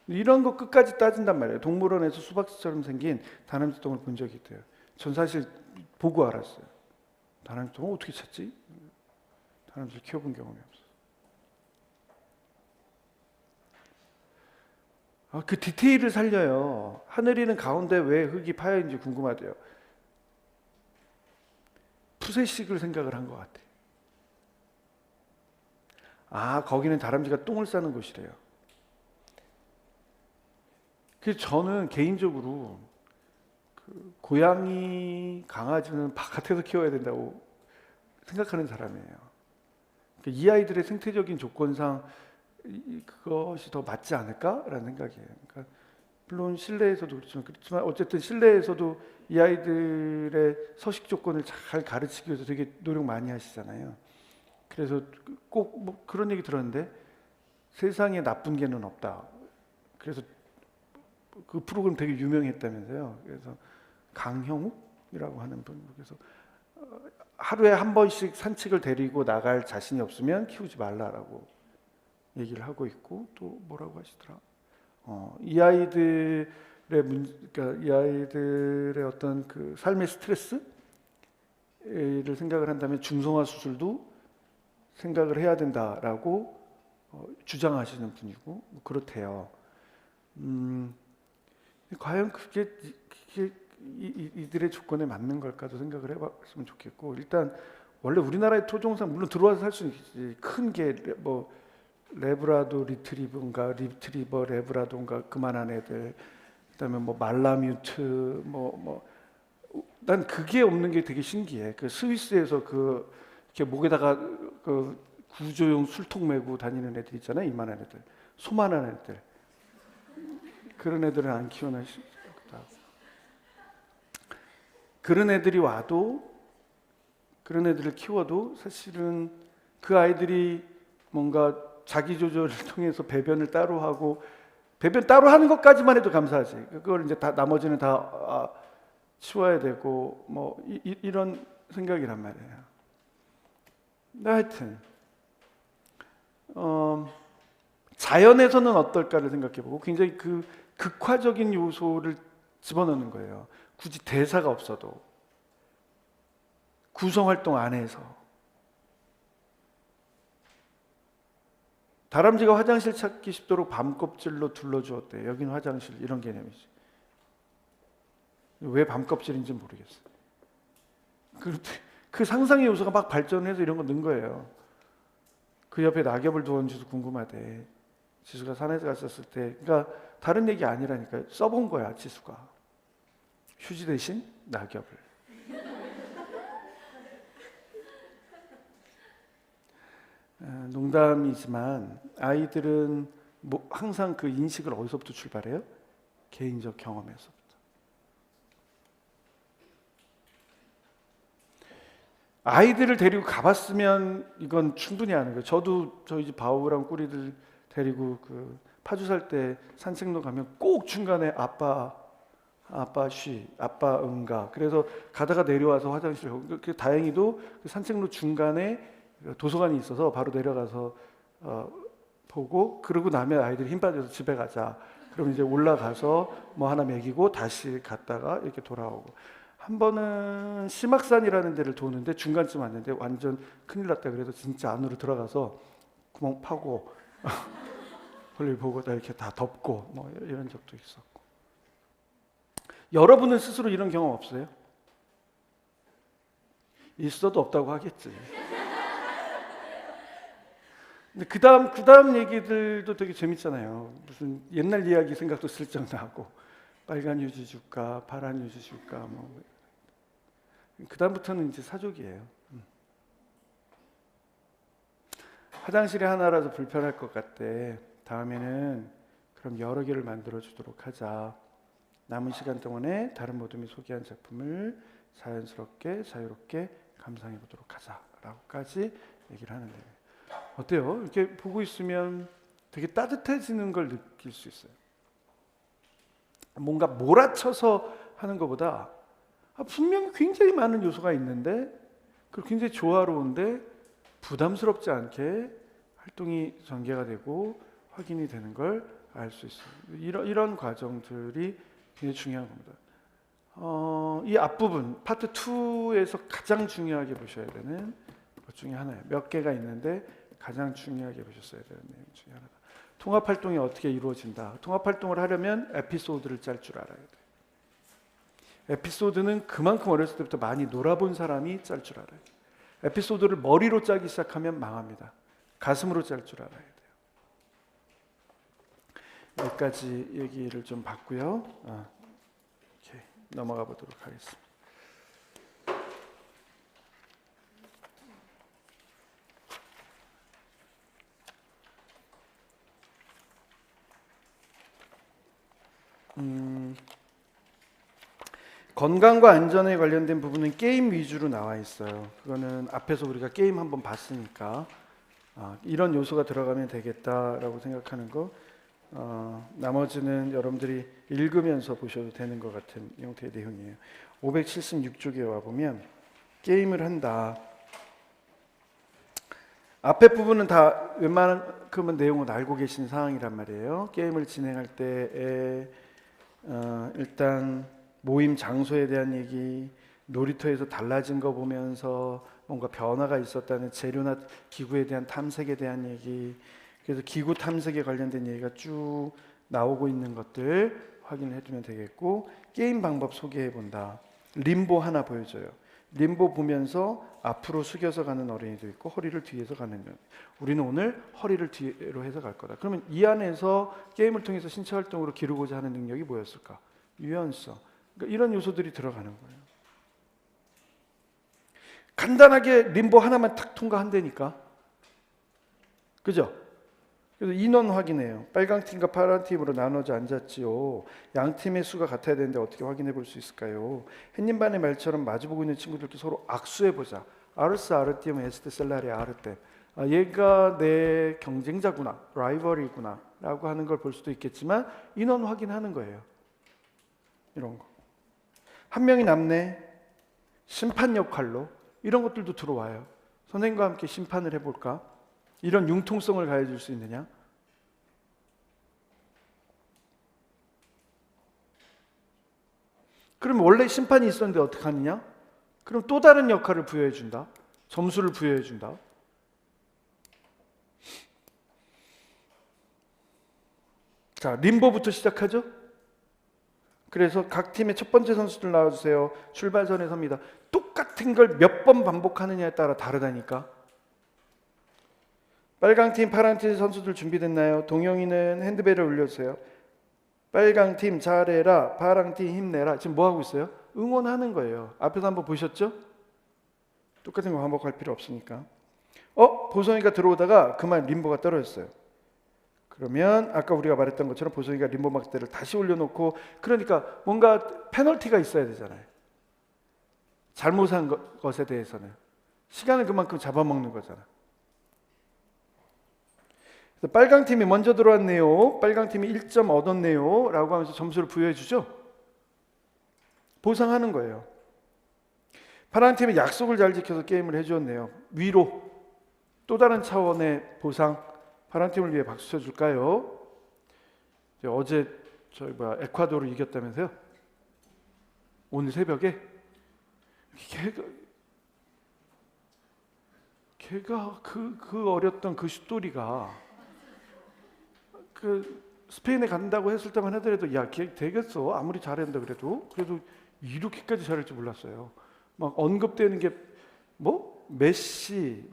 이런 거 끝까지 따진단 말이에요. 동물원에서 수박처럼 생긴 다람쥐똥을 본 적이 있대요. 전 사실 보고 알았어요. 다람쥐똥을 어떻게 찾지? 다람쥐를 키워본 경험이 없어요. 그 디테일을 살려요. 하늘이는 가운데 왜 흙이 파여 있는지 궁금하대요. 푸세식을 생각을 한 것 같아요. 거기는 다람쥐가 똥을 싸는 곳이래요. 그래서 저는 개인적으로 고양이, 강아지는 바깥에서 키워야 된다고 생각하는 사람이에요. 이 아이들의 생태적인 조건상 그것이 더 맞지 않을까라는 생각이에요. 그러니까 물론 실내에서도 그렇지만 어쨌든 실내에서도 이 아이들의 서식 조건을 잘 가르치기 위해서 되게 노력 많이 하시잖아요. 그래서 꼭 뭐 그런 얘기 들었는데 세상에 나쁜 개는 없다. 그래서 그 프로그램 되게 유명했다면서요. 그래서 강형욱이라고 하는 분, 그래서 하루에 한 번씩 산책을 데리고 나갈 자신이 없으면 키우지 말라라고 얘기를 하고 있고, 또 뭐라고 하시더라. 이 아이들의 그러니까 이 아이들의 어떤 그 삶의 스트레스를 생각을 한다면 중성화 수술도 생각을 해야 된다라고 주장하시는 분이고 뭐 그렇대요. 과연 그게 이들의 조건에 맞는 걸까도 생각을 해봤으면 좋겠고, 일단 원래 우리나라의 토종상 물론 들어와서 살 수는 있지. 큰 게 뭐 레브라도 리트리버인가 리트리버 레브라도인가 그만한 애들, 그다음에 뭐 말라뮤트 난 그게 없는 게 되게 신기해. 그 스위스에서 그 이렇게 목에다가 그 구조용 술통 메고 다니는 애들 있잖아요. 이만한 애들, 소만한 애들. 그런 애들은 안 키워나 싶다. 그런 애들이 와도, 그런 애들을 키워도 사실은 그 아이들이 뭔가 자기 조절을 통해서 배변을 따로 하고, 배변 따로 하는 것까지만 해도 감사하지. 그걸 이제 다 나머지는 다 치워야 되고 뭐 이런 생각이란 말이에요. 하여튼 자연에서는 어떨까를 생각해보고 굉장히 그 극화적인 요소를 집어넣는 거예요. 굳이 대사가 없어도 구성활동 안에서. 다람쥐가 화장실 찾기 쉽도록 밤 껍질로 둘러주었대. 여기는 화장실, 이런 개념이지. 왜 밤 껍질인지 모르겠어. 그 상상의 요소가 막 발전해서 이런 거 넣은 거예요. 그 옆에 낙엽을 두었는지도 궁금하대. 지수가 산에 갔었을 때. 그러니까 다른 얘기 아니라니까. 써본 거야, 지수가. 휴지 대신 낙엽을. 농담이지만 아이들은 뭐 항상 그 인식을 어디서부터 출발해요? 개인적 경험에서부터. 아이들을 데리고 가봤으면 이건 충분히 아는 거예요. 저도 저희 집 바우랑 꾸리들 데리고 그 파주 살 때 산책로 가면 꼭 중간에 아빠 쉬, 아빠 응가. 그래서 가다가 내려와서 화장실 가고, 다행히도 그 산책로 중간에 도서관이 있어서 바로 내려가서 보고, 그러고 나면 아이들이 힘 빠져서 집에 가자. 그럼 이제 올라가서 뭐 하나 먹이고 다시 갔다가 이렇게 돌아오고. 한 번은 심악산이라는 데를 도는데 중간쯤 왔는데 완전 큰일 났다. 그래서 진짜 안으로 들어가서 구멍 파고 볼일 보고 다 이렇게 다 덮고 뭐 이런 적도 있었고. 여러분은 스스로 이런 경험 없어요? 있어도 없다고 하겠지. 근데 그 다음 얘기들도 되게 재밌잖아요. 무슨 옛날 이야기 생각도 슬쩍 나고, 빨간 유지 줄까, 파란 유지 줄까, 뭐. 그 다음부터는 이제 사족이에요. 화장실이 하나라도 불편할 것 같대. 다음에는 그럼 여러 개를 만들어 주도록 하자. 남은 시간 동안에 다른 모둠이 소개한 작품을 자연스럽게 자유롭게 감상해 보도록 하자라고까지 얘기를 하는데, 어때요? 이렇게 보고 있으면 되게 따뜻해지는 걸 느낄 수 있어요. 뭔가 몰아쳐서 하는 것보다 분명히 굉장히 많은 요소가 있는데, 그리고 굉장히 조화로운데 부담스럽지 않게 활동이 전개가 되고 확인이 되는 걸 알 수 있어요. 이런 과정들이 굉장히 중요한 겁니다. 이 앞부분 파트 2에서 가장 중요하게 보셔야 되는 것 중에 하나예요. 몇 개가 있는데 가장 중요하게 보셨어야 되는 내용 중에 하나다. 통합 활동이 어떻게 이루어진다. 통합 활동을 하려면 에피소드를 짤 줄 알아야 돼. 에피소드는 그만큼 어렸을 때부터 많이 놀아본 사람이 짤 줄 알아요. 에피소드를 머리로 짜기 시작하면 망합니다. 가슴으로 짤 줄 알아야 돼요. 여기까지 얘기를 좀 봤고요. 오케이. 넘어가 보도록 하겠습니다. 건강과 안전에 관련된 부분은 게임 위주로 나와 있어요. 그거는 앞에서 우리가 게임 한번 봤으니까 이런 요소가 들어가면 되겠다라고 생각하는 거. 나머지는 여러분들이 읽으면서 보셔도 되는 것 같은 형태의 내용이에요. 576쪽에 와보면 게임을 한다. 앞에 부분은 다 웬만큼은 내용은 알고 계신 사항이란 말이에요. 게임을 진행할 때에 일단 모임 장소에 대한 얘기, 놀이터에서 달라진 거 보면서 뭔가 변화가 있었다는 재료나 기구에 대한 탐색에 대한 얘기, 그래서 기구 탐색에 관련된 얘기가 쭉 나오고 있는 것들 확인을 해두면 되겠고, 게임 방법 소개해 본다. 림보 하나 보여줘요. 림보 보면서 앞으로 숙여서 가는 어린이도 있고 허리를 뒤에서 가는 어린이. 우리는 오늘 허리를 뒤로 해서 갈 거다. 그러면 이 안에서 게임을 통해서 신체 활동으로 기르고자 하는 능력이 뭐였을까? 유연성. 그러니까 이런 요소들이 들어가는 거예요. 간단하게 림보 하나만 탁 통과한다니까. 그죠? 그래서 인원 확인해요. 빨강 팀과 파란 팀으로 나눠져 앉았지요. 양 팀의 수가 같아야 되는데 어떻게 확인해 볼 수 있을까요? 햇님 반의 말처럼 마주보고 있는 친구들도 서로 악수해 보자. 아르스 아르띠움 에스테 셀라리 아르테. 얘가 내 경쟁자구나, 라이벌이구나 라고 하는 걸 볼 수도 있겠지만 인원 확인하는 거예요. 이런 거. 한 명이 남네. 심판 역할로 이런 것들도 들어와요. 선생님과 함께 심판을 해볼까? 이런 융통성을 가해줄 수 있느냐? 그럼 원래 심판이 있었는데 어떻게 하느냐? 그럼 또 다른 역할을 부여해 준다. 점수를 부여해 준다. 자, 림보부터 시작하죠. 그래서 각 팀의 첫 번째 선수들 나와주세요. 출발선에 섭니다. 똑같은 걸 몇 번 반복하느냐에 따라 다르다니까. 빨강팀, 파랑팀 선수들 준비됐나요? 동영이는 핸드벨을 올려주세요. 빨강팀 잘해라, 파랑팀 힘내라. 지금 뭐 하고 있어요? 응원하는 거예요. 앞에서 한번 보셨죠? 똑같은 거 반복할 필요 없으니까. 보성이가 들어오다가 그만 림보가 떨어졌어요. 그러면 아까 우리가 말했던 것처럼 보성이가 림보 막대를 다시 올려놓고, 그러니까 뭔가 페널티가 있어야 되잖아요. 잘못한 것에 대해서는 시간을 그만큼 잡아먹는 거잖아. 빨강 팀이 먼저 들어왔네요. 빨강 팀이 1점 얻었네요. 라고 하면서 점수를 부여해 주죠. 보상하는 거예요. 파란 팀이 약속을 잘 지켜서 게임을 해주었네요. 위로 또 다른 차원의 보상. 파란 팀을 위해 박수 쳐줄까요? 어제 에콰도르 이겼다면서요? 오늘 새벽에 걔가 그 어렸던 그 슛돌이가 그 스페인에 간다고 했을 때만 하더라도 야, 걔 되겠어. 아무리 잘한다 그래도 이렇게까지 잘할 줄 몰랐어요. 막 언급되는 게 메시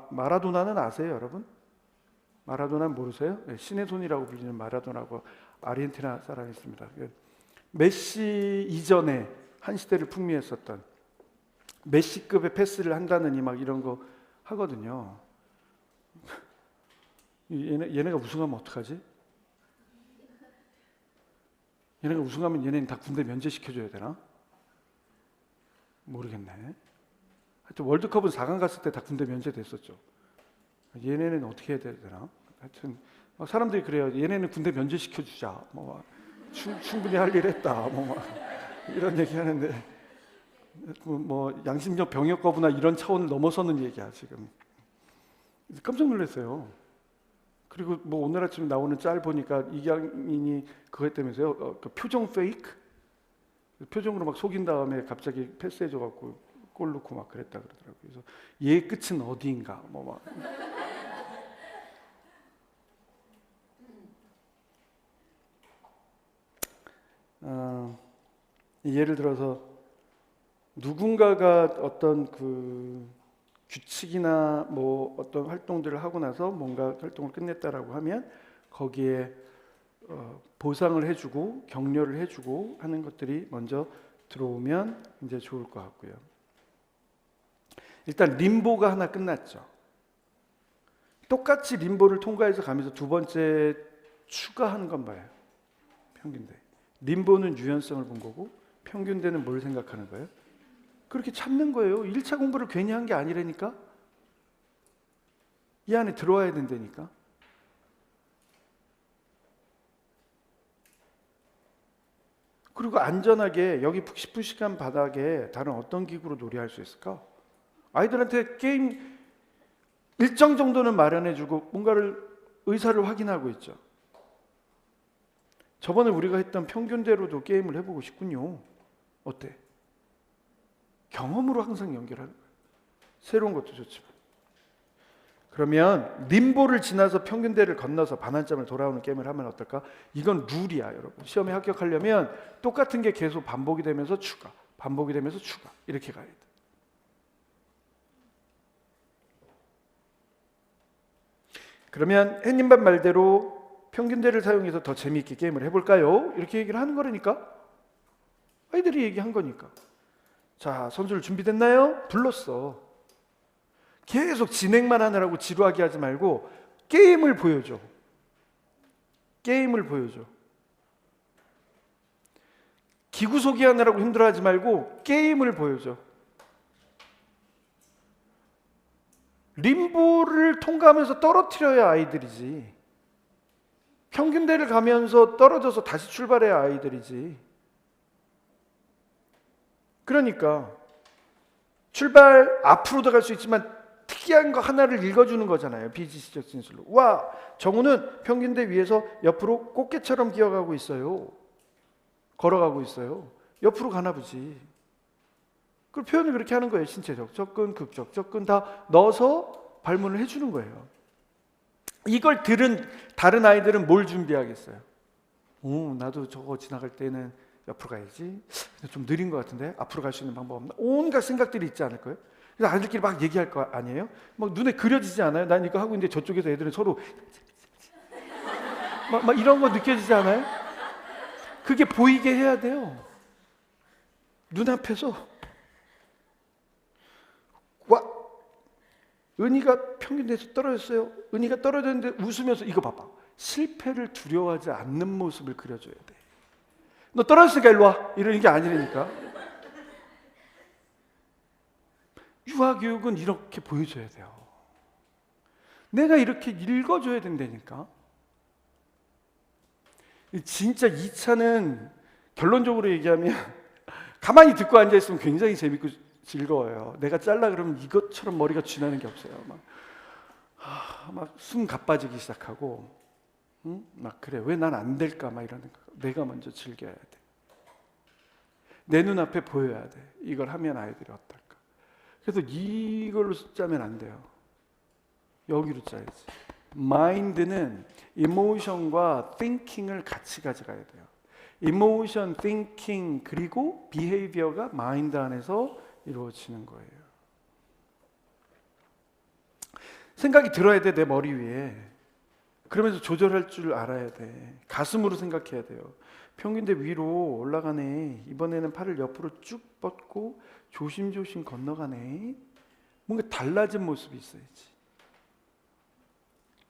마라도나는 아세요, 여러분? 마라도나는 모르세요? 네, 신의 손이라고 불리는 마라도나고 아르헨티나 사람이 있습니다. 메시 이전에 한 시대를 풍미했었던 메시급의 패스를 한다느니 막 이런 거 하거든요. 얘네가 우승하면 어떡하지? 얘네가 우승하면 얘네는 다 군대 면제시켜줘야 되나? 모르겠네. 하여튼 월드컵은 4강 갔을 때 다 군대 면제됐었죠. 얘네는 어떻게 해야 되나? 하여튼 사람들이 그래요. 얘네는 군대 면제시켜주자. 충분히 할 일 했다. 이런 얘기 하는데 양심적 병역 거부나 이런 차원을 넘어서는 얘기야 지금. 깜짝 놀랐어요. 그리고 오늘 아침에 나오는 짤 보니까 이강인이 그거 했다면서요. 그 표정 페이크? 표정으로 막 속인 다음에 갑자기 패스해줘갖고 골 넣고 막 그랬다 그러더라고요. 그래서 얘의 끝은 어디인가? 예를 들어서 누군가가 어떤 그 규칙이나 뭐 어떤 활동들을 하고 나서 뭔가 활동을 끝냈다라고 하면 거기에 보상을 해주고 격려를 해주고 하는 것들이 먼저 들어오면 이제 좋을 것 같고요. 일단 림보가 하나 끝났죠. 똑같이 림보를 통과해서 가면서 두 번째 추가하는 건 뭐예요? 평균대. 림보는 유연성을 본 거고 평균대는 뭘 생각하는 거예요? 그렇게 참는 거예요. 1차 공부를 괜히 한 게 아니라니까. 이 안에 들어와야 된다니까. 그리고 안전하게 여기 푹신푹신한 바닥에 다른 어떤 기구로 놀이할 수 있을까? 아이들한테 게임 일정 정도는 마련해주고 뭔가를 의사를 확인하고 있죠. 저번에 우리가 했던 평균대로도 게임을 해보고 싶군요. 어때? 경험으로 항상 연결하는 거예요. 새로운 것도 좋지만. 그러면 림보를 지나서 평균대를 건너서 반환점을 돌아오는 게임을 하면 어떨까? 이건 룰이야, 여러분. 시험에 합격하려면 똑같은 게 계속 반복이 되면서 추가, 반복이 되면서 추가 이렇게 가야 돼. 그러면 햇님반 말대로 평균대를 사용해서 더 재미있게 게임을 해볼까요? 이렇게 얘기를 하는 거라니까. 아이들이 얘기한 거니까. 자, 선수들 준비됐나요? 불렀어. 계속 진행만 하느라고 지루하게 하지 말고 게임을 보여줘. 게임을 보여줘. 기구 소개하느라고 힘들어하지 말고 게임을 보여줘. 림보를 통과하면서 떨어뜨려야 아이들이지. 평균대를 가면서 떨어져서 다시 출발해야 아이들이지. 그러니까 출발 앞으로도 갈 수 있지만 특이한 거 하나를 읽어주는 거잖아요. 비지시적 진술로. 와, 정우는 평균대 위에서 옆으로 꽃게처럼 기어가고 있어요. 걸어가고 있어요. 옆으로 가나 보지. 그 표현을 그렇게 하는 거예요. 신체적, 접근, 극적, 접근 다 넣어서 발문을 해주는 거예요. 이걸 들은 다른 아이들은 뭘 준비하겠어요? 나도 저거 지나갈 때는 옆으로 가야지. 좀 느린 것 같은데 앞으로 갈 수 있는 방법 없나? 온갖 생각들이 있지 않을까요? 그래서 아이들끼리 막 얘기할 거 아니에요? 막 눈에 그려지지 않아요? 난 이거 하고 있는데 저쪽에서 애들은 서로 막 이런 거 느껴지지 않아요? 그게 보이게 해야 돼요. 눈앞에서. 와, 은희가 평균대에서 떨어졌어요. 은희가 떨어졌는데 웃으면서 이거 봐봐. 실패를 두려워하지 않는 모습을 그려줘야 돼. 너 떨어졌으니까 일로 와. 이러는 게 아니라니까. 유아교육은 이렇게 보여줘야 돼요. 내가 이렇게 읽어줘야 된다니까. 진짜 2차는 결론적으로 얘기하면 가만히 듣고 앉아있으면 굉장히 재밌고 즐거워요. 내가 잘라 그러면 이것처럼 머리가 쥐나는 게 없어요. 막 숨 가빠지기 시작하고 막 그래, 왜 난 안 될까 막 이러는 거. 내가 먼저 즐겨야 돼. 내 눈앞에 보여야 돼. 이걸 하면 아이들이 어떨까. 그래서 이걸로 짜면 안 돼요. 여기로 짜야지. 마인드는 이모션과 띵킹을 같이 가져가야 돼요. 이모션, 띵킹 그리고 비헤이비어가 마인드 안에서 이루어지는 거예요. 생각이 들어야 돼, 내 머리 위에. 그러면서 조절할 줄 알아야 돼. 가슴으로 생각해야 돼요. 평균대 위로 올라가네. 이번에는 팔을 옆으로 쭉 뻗고 조심조심 건너가네. 뭔가 달라진 모습이 있어야지.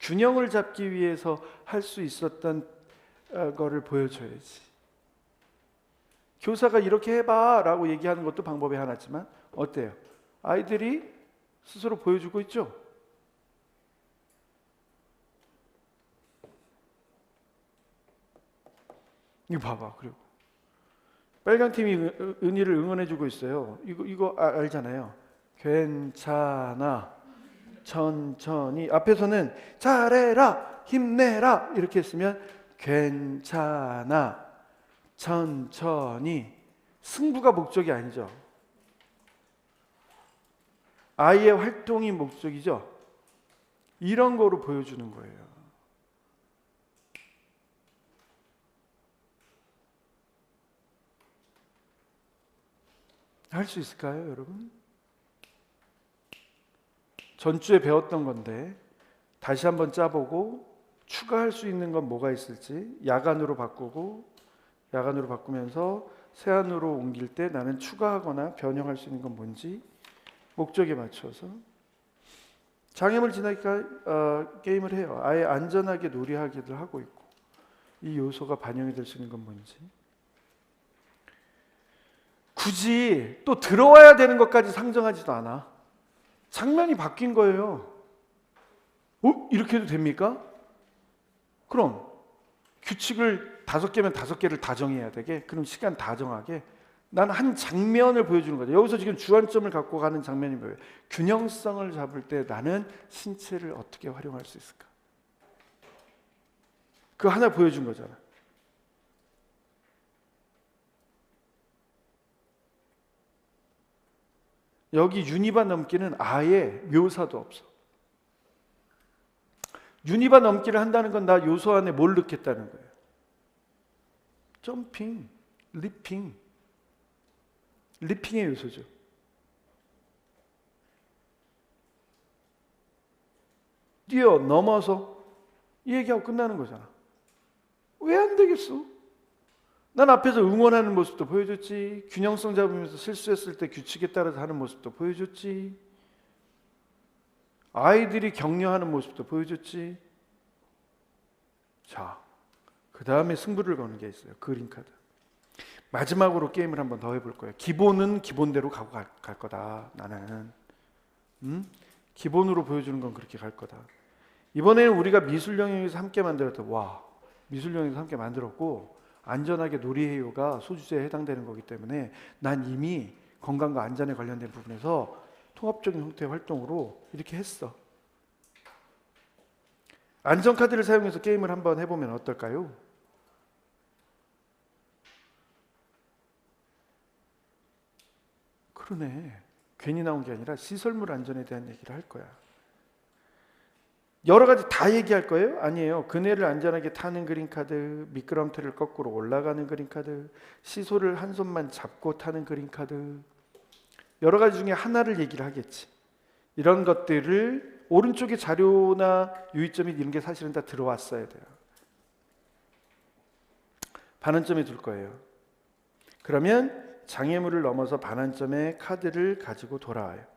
균형을 잡기 위해서 할 수 있었던 거를 보여줘야지. 교사가 이렇게 해봐 라고 얘기하는 것도 방법의 하나지만 어때요? 아이들이 스스로 보여주고 있죠? 이거 봐봐. 그리고 빨간 팀이 은희를 응원해주고 있어요. 이거 알잖아요. 괜찮아, 천천히. 앞에서는 잘해라, 힘내라 이렇게 했으면 괜찮아, 천천히. 승부가 목적이 아니죠. 아이의 활동이 목적이죠. 이런 거로 보여주는 거예요. 할 수 있을까요, 여러분? 전주에 배웠던 건데 다시 한번 짜보고 추가할 수 있는 건 뭐가 있을지 야간으로 바꾸면서 세안으로 옮길 때 나는 추가하거나 변형할 수 있는 건 뭔지 목적에 맞춰서 장애물 진학기가 게임을 해요. 아예 안전하게 놀이하기를 하고 있고 이 요소가 반영이 될 수 있는 건 뭔지 굳이 또 들어와야 되는 것까지 상정하지도 않아. 장면이 바뀐 거예요. 이렇게 해도 됩니까? 그럼 규칙을 5개면 5개를 다 정해야 되게? 그럼 시간 다 정하게? 난 한 장면을 보여주는 거죠. 여기서 지금 주안점을 갖고 가는 장면이 뭐예요? 균형성을 잡을 때 나는 신체를 어떻게 활용할 수 있을까? 그 하나 보여준 거잖아. 여기 유니바 넘기는 아예 묘사도 없어. 유니바 넘기를 한다는 건 나 요소 안에 뭘 넣겠다는 거예요? 점핑, 리핑의 요소죠. 뛰어넘어서 이 얘기하고 끝나는 거잖아. 왜 안 되겠어? 난 앞에서 응원하는 모습도 보여줬지, 균형성 잡으면서 실수했을 때 규칙에 따라서 하는 모습도 보여줬지, 아이들이 격려하는 모습도 보여줬지. 자, 그 다음에 승부를 거는 게 있어요. 그린카드. 마지막으로 게임을 한번 더 해볼 거예요. 기본은 기본대로 가고 갈 거다. 나는 기본으로 보여주는 건 그렇게 갈 거다. 이번에는 우리가 미술 영역에서 함께 만들었던 미술 영역에서 함께 만들었고 안전하게 놀이해요가 소주제에 해당되는 거기 때문에 난 이미 건강과 안전에 관련된 부분에서 통합적인 형태의 활동으로 이렇게 했어. 안전카드를 사용해서 게임을 한번 해보면 어떨까요? 그러네. 괜히 나온 게 아니라 시설물 안전에 대한 얘기를 할 거야. 여러 가지 다 얘기할 거예요? 아니에요. 그네를 안전하게 타는 그린카드, 미끄럼틀을 거꾸로 올라가는 그린카드, 시소를 한 손만 잡고 타는 그린카드, 여러 가지 중에 하나를 얘기를 하겠지. 이런 것들을 오른쪽에 자료나 유의점이 이런 게 사실은 다 들어왔어야 돼요. 반환점에 둘 거예요. 그러면 장애물을 넘어서 반환점의 카드를 가지고 돌아와요.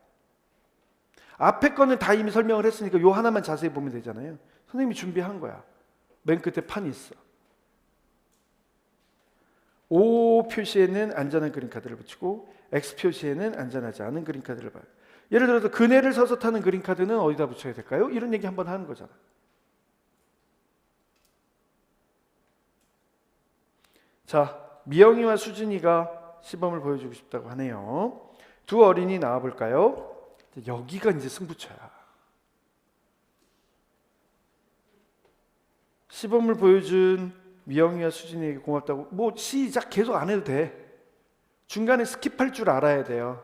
앞에 거는 다 이미 설명을 했으니까 요 하나만 자세히 보면 되잖아요. 선생님이 준비한 거야. 맨 끝에 판이 있어. O 표시에는 안전한 그린카드를 붙이고 X 표시에는 안전하지 않은 그린카드를 봐요. 예를 들어서 그네를 서서 타는 그린카드는 어디다 붙여야 될까요? 이런 얘기 한번 하는 거잖아. 자, 미영이와 수진이가 시범을 보여주고 싶다고 하네요. 두 어린이 나와볼까요? 여기가 이제 승부처야. 시범을 보여준 미영이와 수진이에게 고맙다고 뭐 시작 계속 안 해도 돼. 중간에 스킵할 줄 알아야 돼요.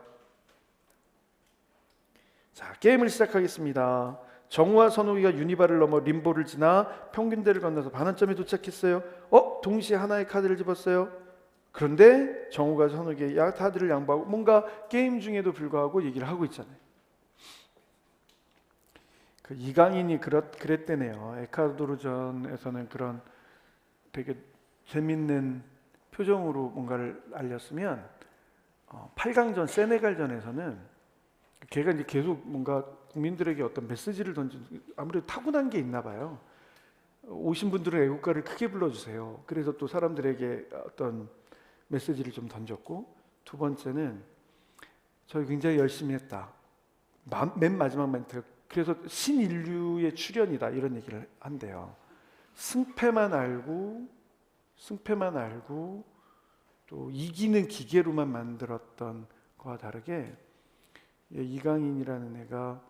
자, 게임을 시작하겠습니다. 정우와 선욱이가 유니바를 넘어 림보를 지나 평균대를 건너서 반환점에 도착했어요. 동시에 하나의 카드를 집었어요. 그런데 정우가 선욱에게 카드를 양보하고 뭔가 게임 중에도 불구하고 얘기를 하고 있잖아요. 그 이강인이 그랬대네요. 에콰도르전에서는 그런 되게 재밌는 표정으로 뭔가를 알렸으면 8강전 세네갈전에서는 걔가 이제 계속 뭔가 국민들에게 어떤 메시지를 던지는, 아무래도 타고난 게 있나 봐요. 오신 분들은 애국가를 크게 불러주세요. 그래서 또 사람들에게 어떤 메시지를 좀 던졌고, 두 번째는 저희 굉장히 열심히 했다. 맨 마지막 멘트. 그래서 신인류의 출현이다 이런 얘기를 한대요. 승패만 알고 또 이기는 기계로만 만들었던 거와 다르게 이강인이라는 애가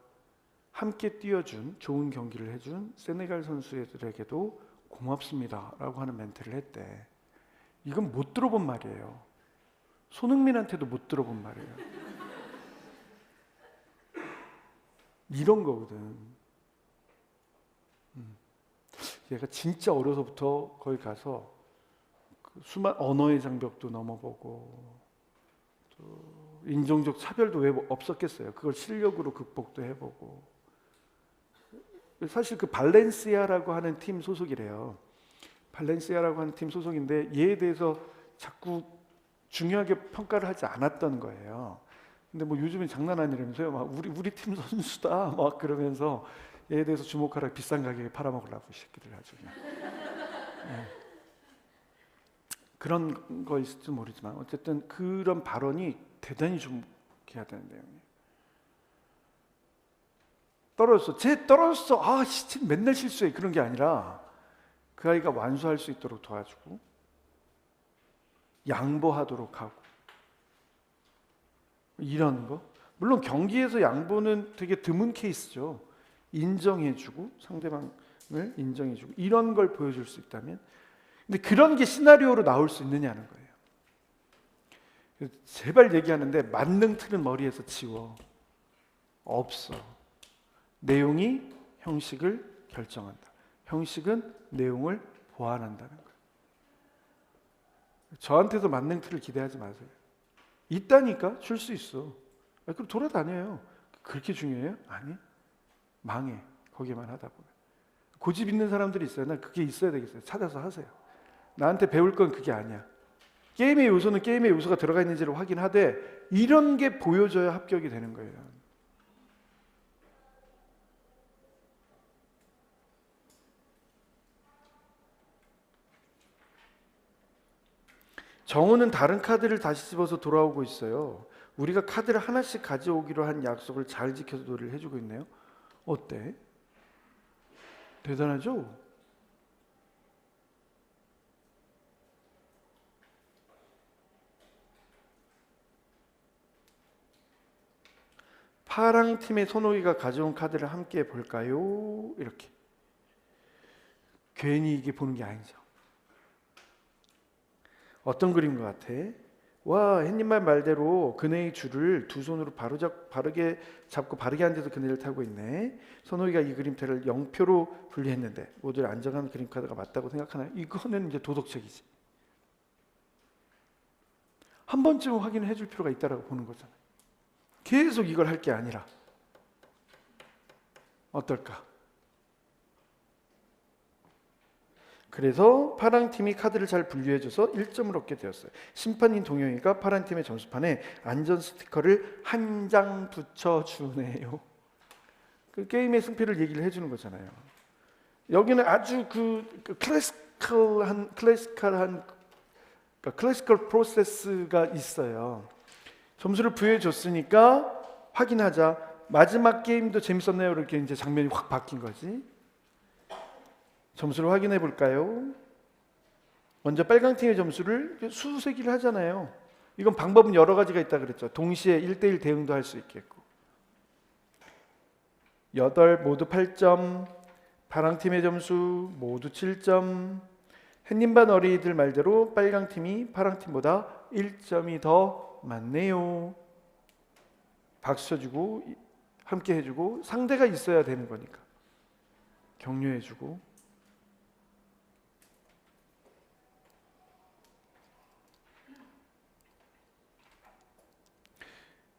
함께 뛰어준 좋은 경기를 해준 세네갈 선수들에게도 고맙습니다 라고 하는 멘트를 했대. 이건 못 들어본 말이에요. 손흥민한테도 못 들어본 말이에요. 이런 거거든. 얘가 진짜 어려서부터 거기 가서 그 수많은 언어의 장벽도 넘어보고 또 인종적 차별도 왜 없었겠어요. 그걸 실력으로 극복도 해보고. 사실 그 발렌시아라고 하는 팀 소속이래요. 발렌시아라고 하는 팀 소속인데 얘에 대해서 자꾸 중요하게 평가를 하지 않았던 거예요. 근데 뭐 요즘엔 장난 아니라면서요. 막 우리 팀 선수다 막 그러면서 얘에 대해서 주목하라, 비싼 가격에 팔아먹으려고 이 새끼들 아주 그냥. 네. 그런 거 있을지 모르지만 어쨌든 그런 발언이 대단히 주목해야 되는 내용이에요. 떨어졌어. 쟤 떨어졌어. 아, 씨, 맨날 실수해. 그런 게 아니라 그 아이가 완수할 수 있도록 도와주고 양보하도록 하고 이런 거. 물론 경기에서 양보는 되게 드문 케이스죠. 인정해주고 상대방을 인정해주고 이런 걸 보여줄 수 있다면. 근데 그런 게 시나리오로 나올 수 있느냐는 거예요. 제발 얘기하는데 만능 틀은 머리에서 지워. 없어. 내용이 형식을 결정한다. 형식은 내용을 보완한다는 거예요. 저한테도 만능 틀을 기대하지 마세요. 있다니까 줄 수 있어. 그럼 돌아다녀요. 그렇게 중요해요? 아니. 망해. 거기만 하다 보면. 고집 있는 사람들이 있어요. 난 그게 있어야 되겠어요. 찾아서 하세요. 나한테 배울 건 그게 아니야. 게임의 요소는 게임의 요소가 들어가 있는지를 확인하되 이런 게 보여져야 합격이 되는 거예요. 정우는 다른 카드를 다시 집어서 돌아오고 있어요. 우리가 카드를 하나씩 가져오기로 한 약속을 잘 지켜서 놀이를 해주고 있네요. 어때? 대단하죠? 파랑 팀의 손오기가 가져온 카드를 함께 볼까요? 이렇게. 괜히 이게 보는 게 아니죠. 어떤 그림 것 같아? 와, 햇님말 말대로 그네의 줄을 두 손으로 바르게 잡고 바르게 앉아서 그네를 타고 있네. 손오기가 이 그림체를 0표로 분리했는데 모두 안정한 그림 카드가 맞다고 생각하나요? 이거는 이제 도덕책이지. 한 번쯤 확인을 해줄 필요가 있다라고 보는 거잖아요. 계속 이걸 할 게 아니라 어떨까? 그래서 파랑팀이 카드를 잘 분류해줘서 1점을 얻게 되었어요. 심판인 동영이가 파랑팀의 점수판에 안전 스티커를 한 장 붙여주네요. 그 게임의 승패를 얘기를 해주는 거잖아요. 여기는 아주 클래시컬 프로세스가 있어요. 점수를 부여해줬으니까 확인하자. 마지막 게임도 재밌었나요? 이렇게 이제 장면이 확 바뀐 거지. 점수를 확인해 볼까요? 먼저 빨강 팀의 점수를 수세기를 하잖아요. 이건 방법은 여러 가지가 있다 그랬죠. 동시에 1대1 대응도 할 수 있겠고. 8 모두 8점. 파랑 팀의 점수 모두 7점. 햇님 반 어린이들 말대로 빨강 팀이 파랑 팀보다 1점이 더 많네요. 박수 쳐주고 함께 해주고 상대가 있어야 되는 거니까 격려해주고.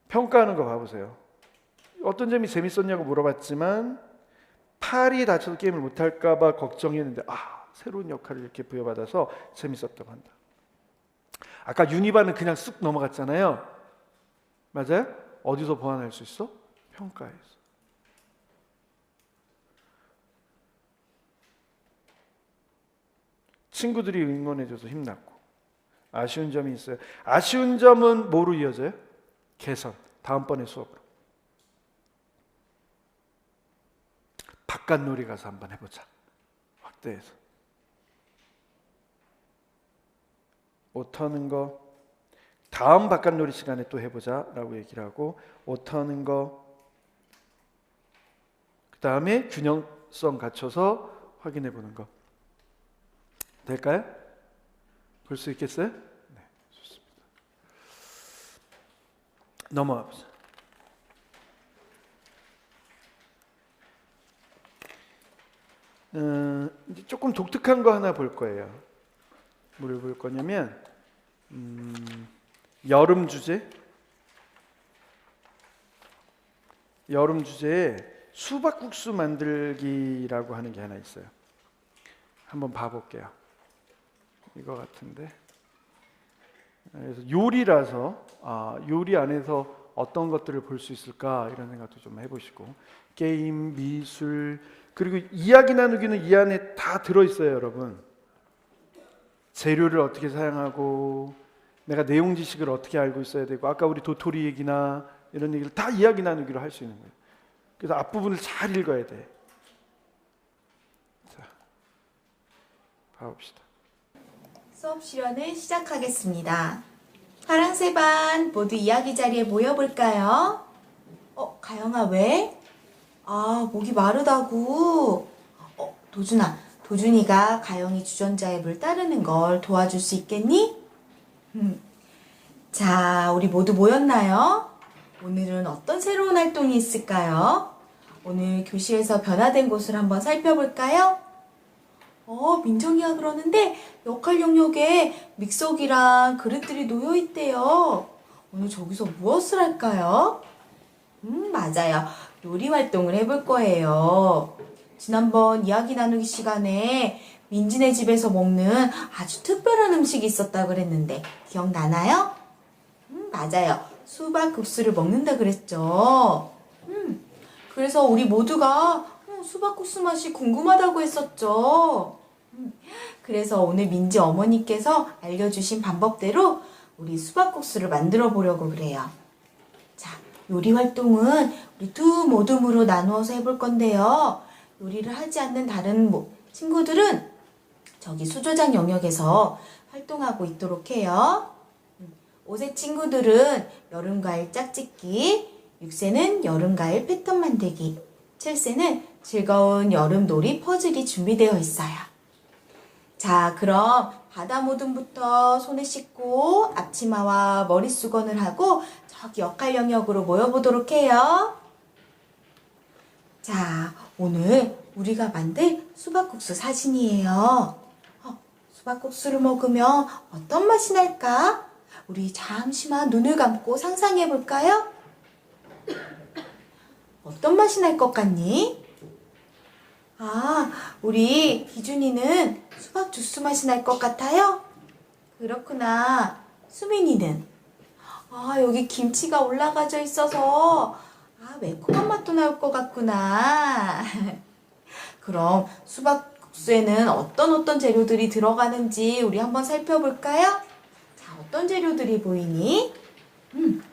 평가하는 거 봐보세요. 어떤 점이 재밌었냐고 물어봤지만 팔이 다쳐서 게임을 못할까 봐 걱정했는데 새로운 역할을 이렇게 부여받아서 재밌었다고 한다. 아까 유니바는 그냥 쑥 넘어갔잖아요. 맞아요? 어디서 보완할 수 있어? 평가에서. 친구들이 응원해줘서 힘났고. 아쉬운 점이 있어요. 아쉬운 점은 뭐로 이어져요? 개선. 다음번에 수업으로. 바깥놀이 가서 한번 해보자. 확대해서. 옷 터는 거. 다음 바깥놀이 시간에 또 해보자 라고 얘기를 하고 옷 터는 거. 그 다음에 균형성 갖춰서 확인해 보는 거. 될까요? 볼 수 있겠어요? 네, 좋습니다. 넘어가 보자. 이제 조금 독특한 거 하나 볼 거예요. 뭘 볼 거냐면 여름 주제. 여름 주제에 수박국수 만들기라고 하는 게 하나 있어요. 한번 봐볼게요. 이거 같은데. 그래서 요리라서 요리 안에서 어떤 것들을 볼 수 있을까 이런 생각도 좀 해보시고, 게임, 미술, 그리고 이야기 나누기는 이 안에 다 들어있어요, 여러분. 재료를 어떻게 사용하고 내가 내용 지식을 어떻게 알고 있어야 되고, 아까 우리 도토리 얘기나 이런 얘기를 다 이야기 나누기로 할 수 있는 거예요. 그래서 앞부분을 잘 읽어야 돼. 자, 봐봅시다. 수업 실현을 시작하겠습니다. 파랑새 반 모두 이야기 자리에 모여볼까요? 가영아 왜? 목이 마르다고. 도준이가 가영이 주전자에 물 따르는 걸 도와줄 수 있겠니? 자, 우리 모두 모였나요? 오늘은 어떤 새로운 활동이 있을까요? 오늘 교실에서 변화된 곳을 한번 살펴볼까요? 민정이가 그러는데 역할 영역에 믹서기랑 그릇들이 놓여 있대요. 오늘 저기서 무엇을 할까요? 맞아요. 요리 활동을 해볼 거예요. 지난번 이야기 나누기 시간에 민지네 집에서 먹는 아주 특별한 음식이 있었다고 그랬는데 기억나나요? 맞아요. 수박국수를 먹는다 그랬죠. 그래서 우리 모두가 수박국수 맛이 궁금하다고 했었죠. 그래서 오늘 민지 어머니께서 알려주신 방법대로 우리 수박국수를 만들어 보려고 그래요. 자, 요리 활동은 우리 두 모둠으로 나누어서 해볼 건데요. 요리를 하지 않는 다른 친구들은 저기 수조장 영역에서 활동하고 있도록 해요. 5세 친구들은 여름과일 짝짓기, 6세는 여름과일 패턴 만들기, 7세는 즐거운 여름놀이 퍼즐이 준비되어 있어요. 자, 그럼 바다 모둠부터 손을 씻고 앞치마와 머리 수건을 하고 저기 역할 영역으로 모여보도록 해요. 자, 오늘 우리가 만들 수박국수 사진이에요. 수박국수를 먹으면 어떤 맛이 날까? 우리 잠시만 눈을 감고 상상해 볼까요? 어떤 맛이 날 것 같니? 우리 기준이는 수박 주스 맛이 날 것 같아요? 그렇구나. 수민이는? 여기 김치가 올라가져 있어서 매콤한 맛도 나올 것 같구나. 그럼 수박국수에는 어떤 재료들이 들어가는지 우리 한번 살펴볼까요? 자, 어떤 재료들이 보이니?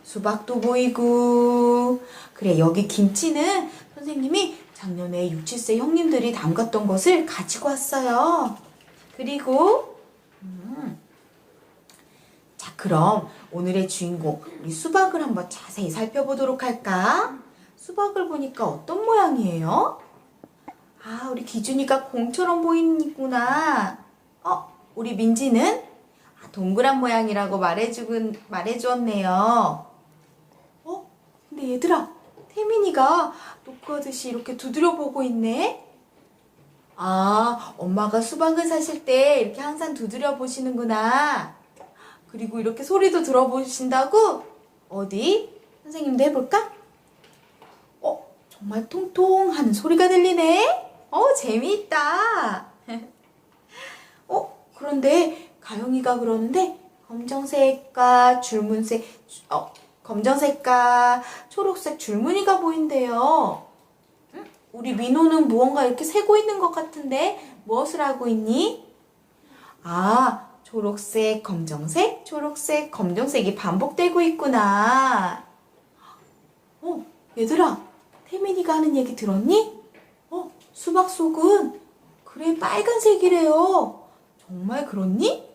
수박도 보이고, 그래, 여기 김치는 선생님이 작년에 6, 7세 형님들이 담갔던 것을 가지고 왔어요. 그리고 자, 그럼 오늘의 주인공 우리 수박을 한번 자세히 살펴보도록 할까? 수박을 보니까 어떤 모양이에요? 우리 기준이가 공처럼 보이는구나. 우리 민지는 동그란 모양이라고 말해주었네요. 근데 얘들아, 태민이가 노크하듯이 이렇게 두드려 보고 있네? 엄마가 수박을 사실 때 이렇게 항상 두드려 보시는구나. 그리고 이렇게 소리도 들어보신다고? 어디? 선생님도 해볼까? 정말 통통 하는 소리가 들리네? 재미있다. 그런데 가영이가 그러는데 검정색과 초록색 줄무늬가 보인대요. 우리 민호는 무언가 이렇게 세고 있는 것 같은데 무엇을 하고 있니? 초록색, 검정색, 초록색, 검정색이 반복되고 있구나. 얘들아, 태민이가 하는 얘기 들었니? 수박 속은 그래 빨간색이래요. 정말 그렇니?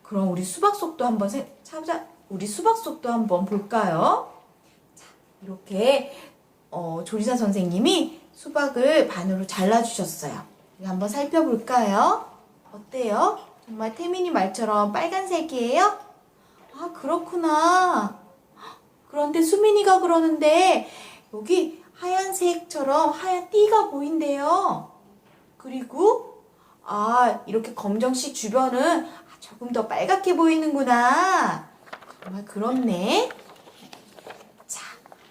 그럼 우리 수박 속도 한번 우리 수박 속도 한번 볼까요? 자, 이렇게 조리사 선생님이 수박을 반으로 잘라주셨어요. 우리 한번 살펴볼까요? 어때요? 정말 태민이 말처럼 빨간색이에요? 그렇구나. 그런데 수민이가 그러는데 여기 하얀색처럼 하얀 띠가 보인대요. 그리고 이렇게 검정색 주변은 조금 더 빨갛게 보이는구나. 정말 그렇네. 자,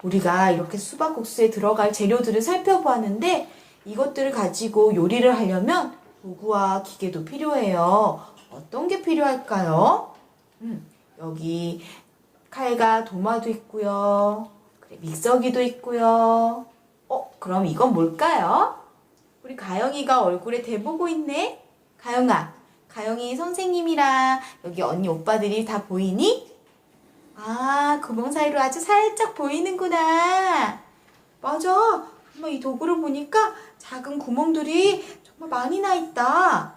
우리가 이렇게 수박국수에 들어갈 재료들을 살펴보았는데 이것들을 가지고 요리를 하려면 도구와 기계도 필요해요. 어떤 게 필요할까요? 여기 칼과 도마도 있고요. 그래, 믹서기도 있고요. 그럼 이건 뭘까요? 우리 가영이가 얼굴에 대보고 있네. 가영아, 가영이 선생님이랑 여기 언니 오빠들이 다 보이니? 아, 구멍 사이로 아주 살짝 보이는구나. 맞아. 엄마 이 도구를 보니까 작은 구멍들이 정말 많이 나 있다.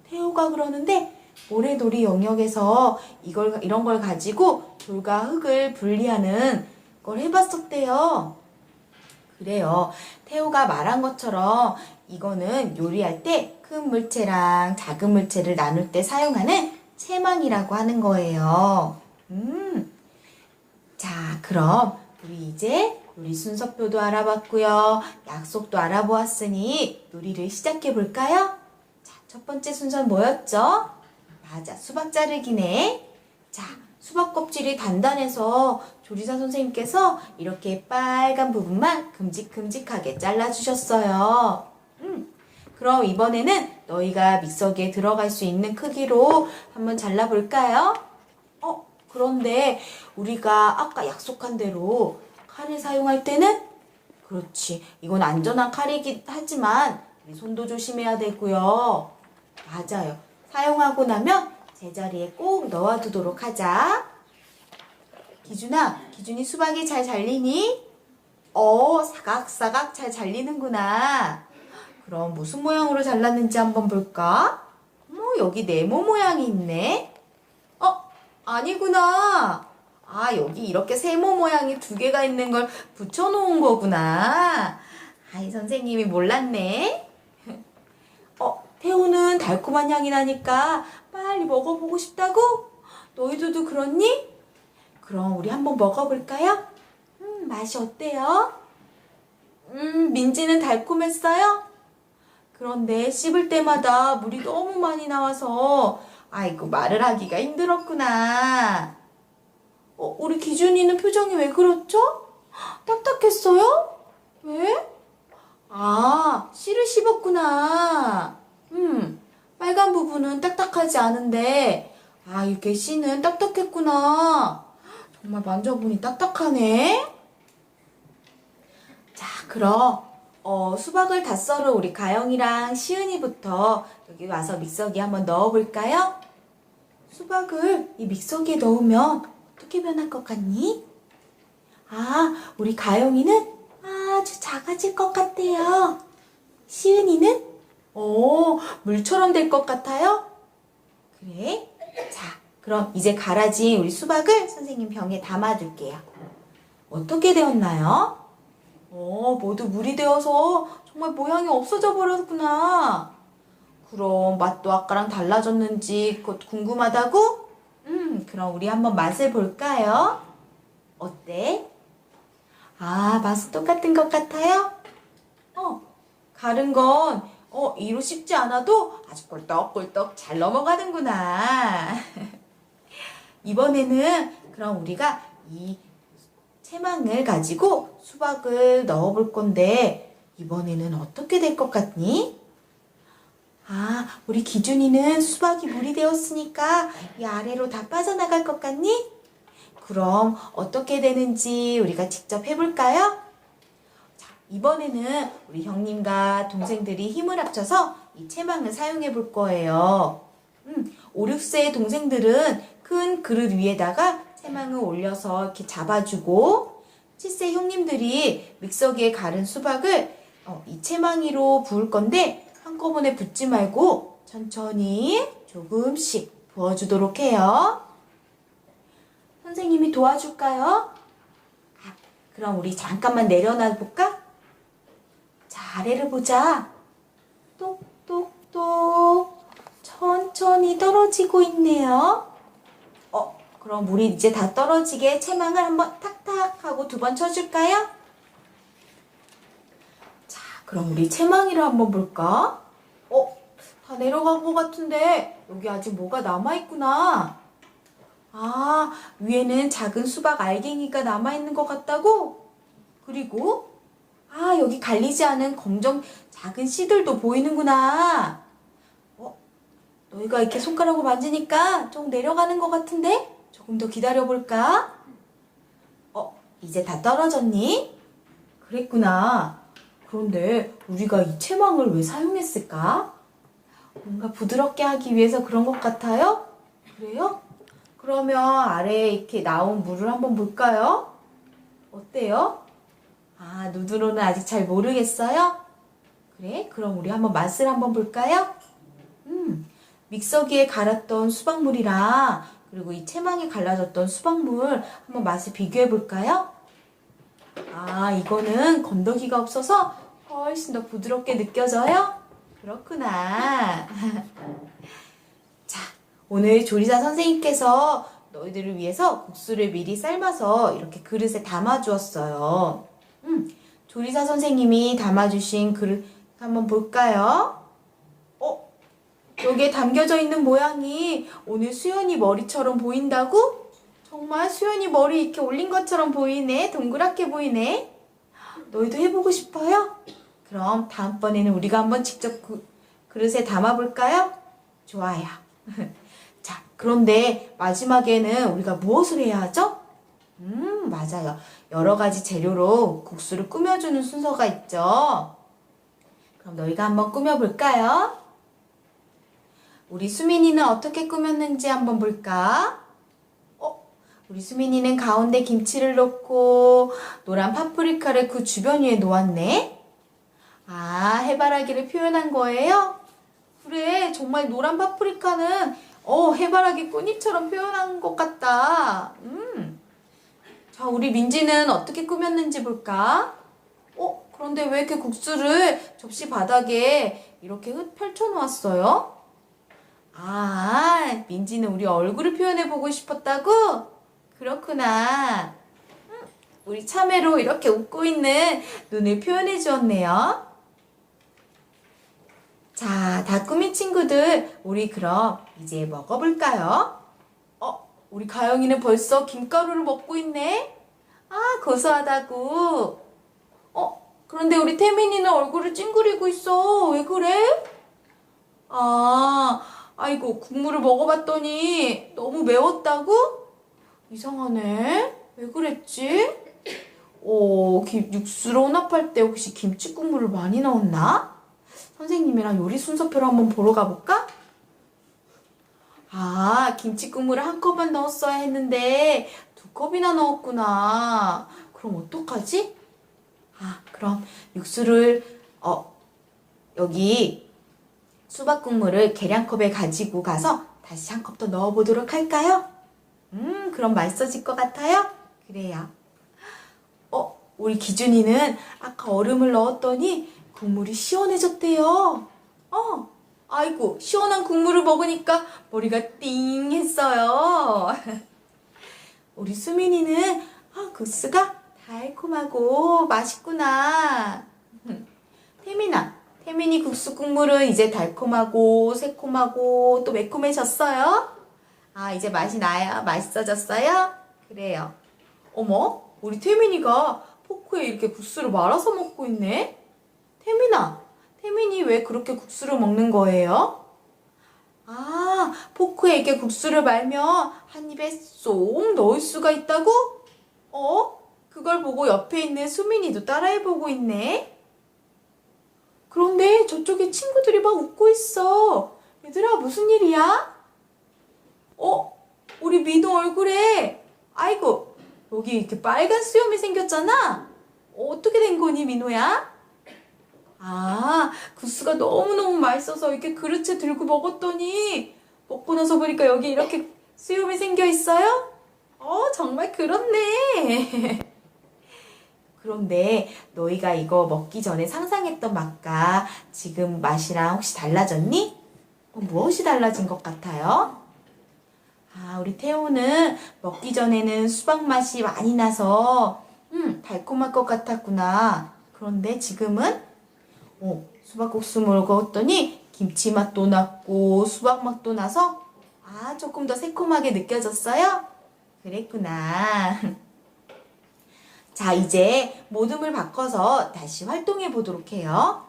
태호가 그러는데 모래놀이 영역에서 이런 걸 가지고 돌과 흙을 분리하는 걸 해봤었대요. 그래요. 태호가 말한 것처럼 이거는 요리할 때 큰 물체랑 작은 물체를 나눌 때 사용하는 채망이라고 하는 거예요. 자, 그럼 우리 이제 요리 순서표도 알아봤고요. 약속도 알아보았으니 요리를 시작해 볼까요? 자, 첫 번째 순서는 뭐였죠? 맞아, 수박 자르기네. 자, 수박 껍질이 단단해서 조리사 선생님께서 이렇게 빨간 부분만 큼직큼직하게 잘라주셨어요. 그럼 이번에는 너희가 믹서기에 들어갈 수 있는 크기로 한번 잘라볼까요? 그런데 우리가 아까 약속한 대로 칼을 사용할 때는 그렇지, 이건 안전한 칼이긴 하지만 우리 손도 조심해야 되고요. 맞아요. 사용하고 나면 제자리에 꼭 넣어두도록 하자. 기준이 수박이 잘 잘리니? 사각사각 잘 잘리는구나. 그럼 무슨 모양으로 잘랐는지 한번 볼까? 여기 네모 모양이 있네. 아니구나. 여기 이렇게 세모 모양이 2개가 있는 걸 붙여놓은 거구나. 아이, 선생님이 몰랐네. 태우는 달콤한 향이 나니까 빨리 먹어보고 싶다고? 너희들도 그렇니? 그럼 우리 한번 먹어볼까요? 맛이 어때요? 민지는 달콤했어요? 그런데 씹을 때마다 물이 너무 많이 나와서 아이고, 말을 하기가 힘들었구나. 우리 기준이는 표정이 왜 그렇죠? 딱딱했어요? 왜? 씨를 씹었구나. 빨간 부분은 딱딱하지 않은데 이렇게 씨는 딱딱했구나. 정말 만져보니 딱딱하네. 자, 그럼 수박을 다 썰은 우리 가영이랑 시은이부터 여기 와서 믹서기에 한번 넣어볼까요? 수박을 이 믹서기에 넣으면 어떻게 변할 것 같니? 우리 가영이는 아주 작아질 것 같아요. 시은이는 물처럼 될 것 같아요? 그래? 자, 그럼 이제 갈아진 우리 수박을 선생님 병에 담아둘게요. 어떻게 되었나요? 모두 물이 되어서 정말 모양이 없어져 버렸구나. 그럼 맛도 아까랑 달라졌는지 그것 궁금하다고? 그럼 우리 한번 맛을 볼까요? 어때? 맛은 똑같은 것 같아요? 갈은 건 이로 씹지 않아도 아주 꿀떡꿀떡 잘 넘어가는구나. 이번에는 그럼 우리가 이 채망을 가지고 수박을 넣어볼 건데 이번에는 어떻게 될 것 같니? 우리 기준이는 수박이 물이 되었으니까 이 아래로 다 빠져나갈 것 같니? 그럼 어떻게 되는지 우리가 직접 해볼까요? 자, 이번에는 우리 형님과 동생들이 힘을 합쳐서 이 채망을 사용해 볼 거예요. 5, 6세의 동생들은 큰 그릇 위에다가 채망을 올려서 이렇게 잡아주고 7세 형님들이 믹서기에 갈은 수박을 이 채망 위로 부을 건데 한꺼번에 붓지 말고 천천히 조금씩 부어주도록 해요. 선생님이 도와줄까요? 그럼 우리 잠깐만 내려놔 볼까? 자, 아래를 보자. 똑똑똑 천천히 떨어지고 있네요. 그럼 물이 이제 다 떨어지게 채망을 한번 탁탁 하고 2번 쳐줄까요? 자, 그럼 우리 채망이를 한번 볼까? 다 내려간 것 같은데 여기 아직 뭐가 남아있구나. 아, 위에는 작은 수박 알갱이가 남아있는 것 같다고? 그리고, 아, 여기 갈리지 않은 검정 작은 씨들도 보이는구나. 너희가 이렇게 손가락으로 만지니까 좀 내려가는 것 같은데? 조금 더 기다려볼까? 이제 다 떨어졌니? 그랬구나. 그런데 우리가 이 채망을 왜 사용했을까? 뭔가 부드럽게 하기 위해서 그런 것 같아요? 그래요? 그러면 아래에 이렇게 나온 물을 한번 볼까요? 어때요? 아, 누드로는 아직 잘 모르겠어요? 그래? 그럼 우리 한번 맛을 한번 볼까요? 믹서기에 갈았던 수박물이랑 그리고 이 채망에 갈라졌던 수박물 한번 맛을 비교해 볼까요? 아, 이거는 건더기가 없어서 훨씬 더 부드럽게 느껴져요? 그렇구나. 자, 오늘 조리사 선생님께서 너희들을 위해서 국수를 미리 삶아서 이렇게 그릇에 담아 주었어요. 조리사 선생님이 담아주신 그릇 한번 볼까요? 여기에 담겨져 있는 모양이 오늘 수연이 머리처럼 보인다고? 정말 수연이 머리 이렇게 올린 것처럼 보이네. 동그랗게 보이네. 너희도 해보고 싶어요? 그럼 다음번에는 우리가 한번 직접 그릇에 담아볼까요? 좋아요. 자, 그런데 마지막에는 우리가 무엇을 해야 하죠? 맞아요. 여러 가지 재료로 국수를 꾸며주는 순서가 있죠. 그럼 너희가 한번 꾸며볼까요? 우리 수민이는 어떻게 꾸몄는지 한번 볼까? 우리 수민이는 가운데 김치를 넣고 노란 파프리카를 그 주변 위에 놓았네. 아, 해바라기를 표현한 거예요? 그래, 정말 노란 파프리카는 해바라기 꽃잎처럼 표현한 것 같다. 자, 우리 민지는 어떻게 꾸몄는지 볼까? 그런데 왜 이렇게 국수를 접시 바닥에 이렇게 펼쳐 놓았어요? 아, 민지는 우리 얼굴을 표현해보고 싶었다고? 그렇구나. 우리 참외로 이렇게 웃고 있는 눈을 표현해 주었네요. 자, 다 꾸민 친구들, 우리 그럼 이제 먹어볼까요? 우리 가영이는 벌써 김가루를 먹고 있네? 아, 고소하다고. 그런데 우리 태민이는 얼굴을 찡그리고 있어. 왜 그래? 아이고, 국물을 먹어봤더니 너무 매웠다고? 이상하네. 왜 그랬지? 육수를 혼합할 때 혹시 김치 국물을 많이 넣었나? 선생님이랑 요리 순서표를 한번 보러 가볼까? 아, 김치 국물을 한 컵만 넣었어야 했는데 2컵이나 넣었구나. 그럼 어떡하지? 그럼 육수를 여기 수박 국물을 계량컵에 가지고 가서 다시 한 컵 더 넣어보도록 할까요? 그럼 맛있어질 것 같아요? 그래요. 우리 기준이는 아까 얼음을 넣었더니 국물이 시원해졌대요. 아이고, 시원한 국물을 먹으니까 머리가 띵 했어요. 우리 수민이는 국수가 달콤하고 맛있구나. 태민이 국수 국물은 이제 달콤하고 새콤하고 또 매콤해졌어요? 이제 맛이 나요? 맛있어졌어요? 그래요. 어머, 우리 태민이가 포크에 이렇게 국수를 말아서 먹고 있네? 태민이 왜 그렇게 국수를 먹는 거예요? 포크에 이렇게 국수를 말면 한 입에 쏙 넣을 수가 있다고? 그걸 보고 옆에 있는 수민이도 따라해보고 있네? 그런데 저쪽에 친구들이 막 웃고 있어. 얘들아, 무슨 일이야? 우리 민호 얼굴에, 아이고, 여기 이렇게 빨간 수염이 생겼잖아? 어떻게 된 거니, 민호야? 국수가 너무너무 맛있어서 이렇게 그릇에 들고 먹었더니, 먹고 나서 보니까 여기 이렇게 수염이 생겨 있어요? 정말 그렇네. 그런데 너희가 이거 먹기 전에 상상했던 맛과 지금 맛이랑 혹시 달라졌니? 무엇이 달라진 것 같아요? 우리 태호는 먹기 전에는 수박 맛이 많이 나서 달콤할 것 같았구나. 그런데 지금은 수박국수 먹었더니 김치 맛도 났고 수박 맛도 나서 아, 조금 더 새콤하게 느껴졌어요? 그랬구나. 자, 이제 모듬을 바꿔서 다시 활동해 보도록 해요.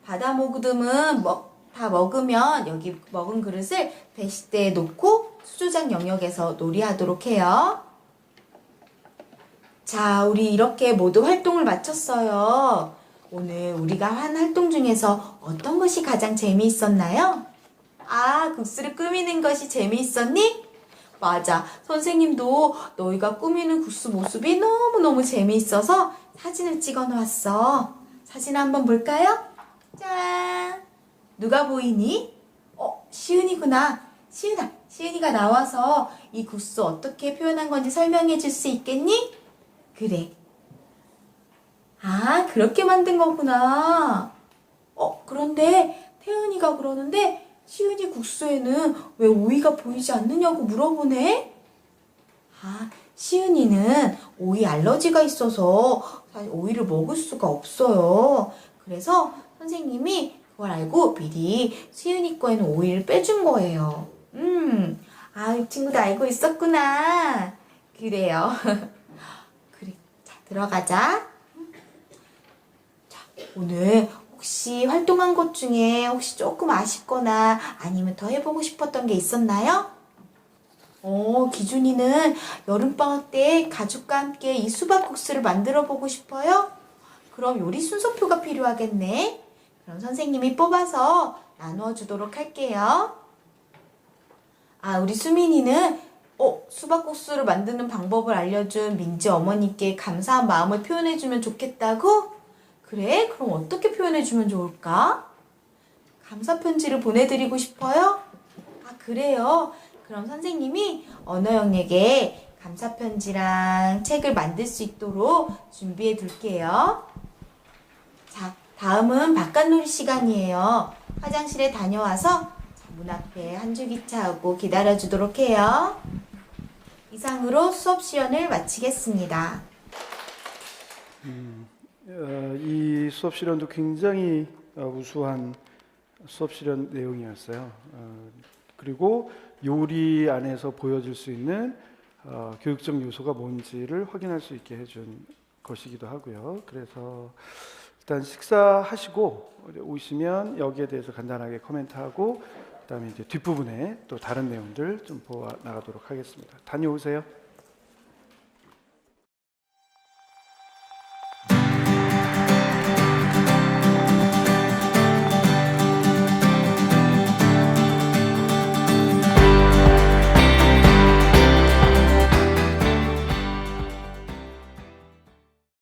바다 모듬은 다 먹으면 여기 먹은 그릇을 배식대에 놓고 수조장 영역에서 놀이하도록 해요. 자, 우리 이렇게 모두 활동을 마쳤어요. 오늘 우리가 한 활동 중에서 어떤 것이 가장 재미있었나요? 아, 국수를 꾸미는 것이 재미있었니? 맞아. 선생님도 너희가 꾸미는 국수 모습이 너무너무 재미있어서 사진을 찍어 놓았어. 사진 한번 볼까요? 짠! 누가 보이니? 시은이구나. 시은이가 나와서 이 국수 어떻게 표현한 건지 설명해 줄 수 있겠니? 그래. 아, 그렇게 만든 거구나. 그런데 태은이가 그러는데 시은이 국수에는 왜 오이가 보이지 않느냐고 물어보네? 아, 시은이는 오이 알러지가 있어서 사실 오이를 먹을 수가 없어요. 그래서 선생님이 그걸 알고 미리 시은이 거에는 오이를 빼준 거예요. 아, 이 친구도 알고 있었구나. 그래요. 그래, 자, 들어가자. 자, 오늘 혹시 활동한 것 중에 혹시 조금 아쉽거나 아니면 더 해보고 싶었던 게 있었나요? 기준이는 여름방학 때 가족과 함께 이 수박국수를 만들어 보고 싶어요? 그럼 요리 순서표가 필요하겠네. 그럼 선생님이 뽑아서 나누어 주도록 할게요. 아, 우리 수민이는 수박국수를 만드는 방법을 알려준 민지 어머니께 감사한 마음을 표현해주면 좋겠다고? 그래? 그럼 어떻게 표현해주면 좋을까? 감사 편지를 보내드리고 싶어요? 아, 그래요? 그럼 선생님이 언어영역에 감사 편지랑 책을 만들 수 있도록 준비해 둘게요. 자, 다음은 바깥놀이 시간이에요. 화장실에 다녀와서 문 앞에 한 줄기차하고 기다려주도록 해요. 이상으로 수업 시연을 마치겠습니다. 이 수업 실현도 굉장히 우수한 수업 실현 내용이었어요. 그리고 요리 안에서 보여줄 수 있는 교육적 요소가 뭔지를 확인할 수 있게 해준 것이기도 하고요. 그래서 일단 식사하시고 오시면 여기에 대해서 간단하게 코멘트하고 그다음에 이제 뒷부분에 또 다른 내용들 좀 보아 나가도록 하겠습니다. 다녀오세요.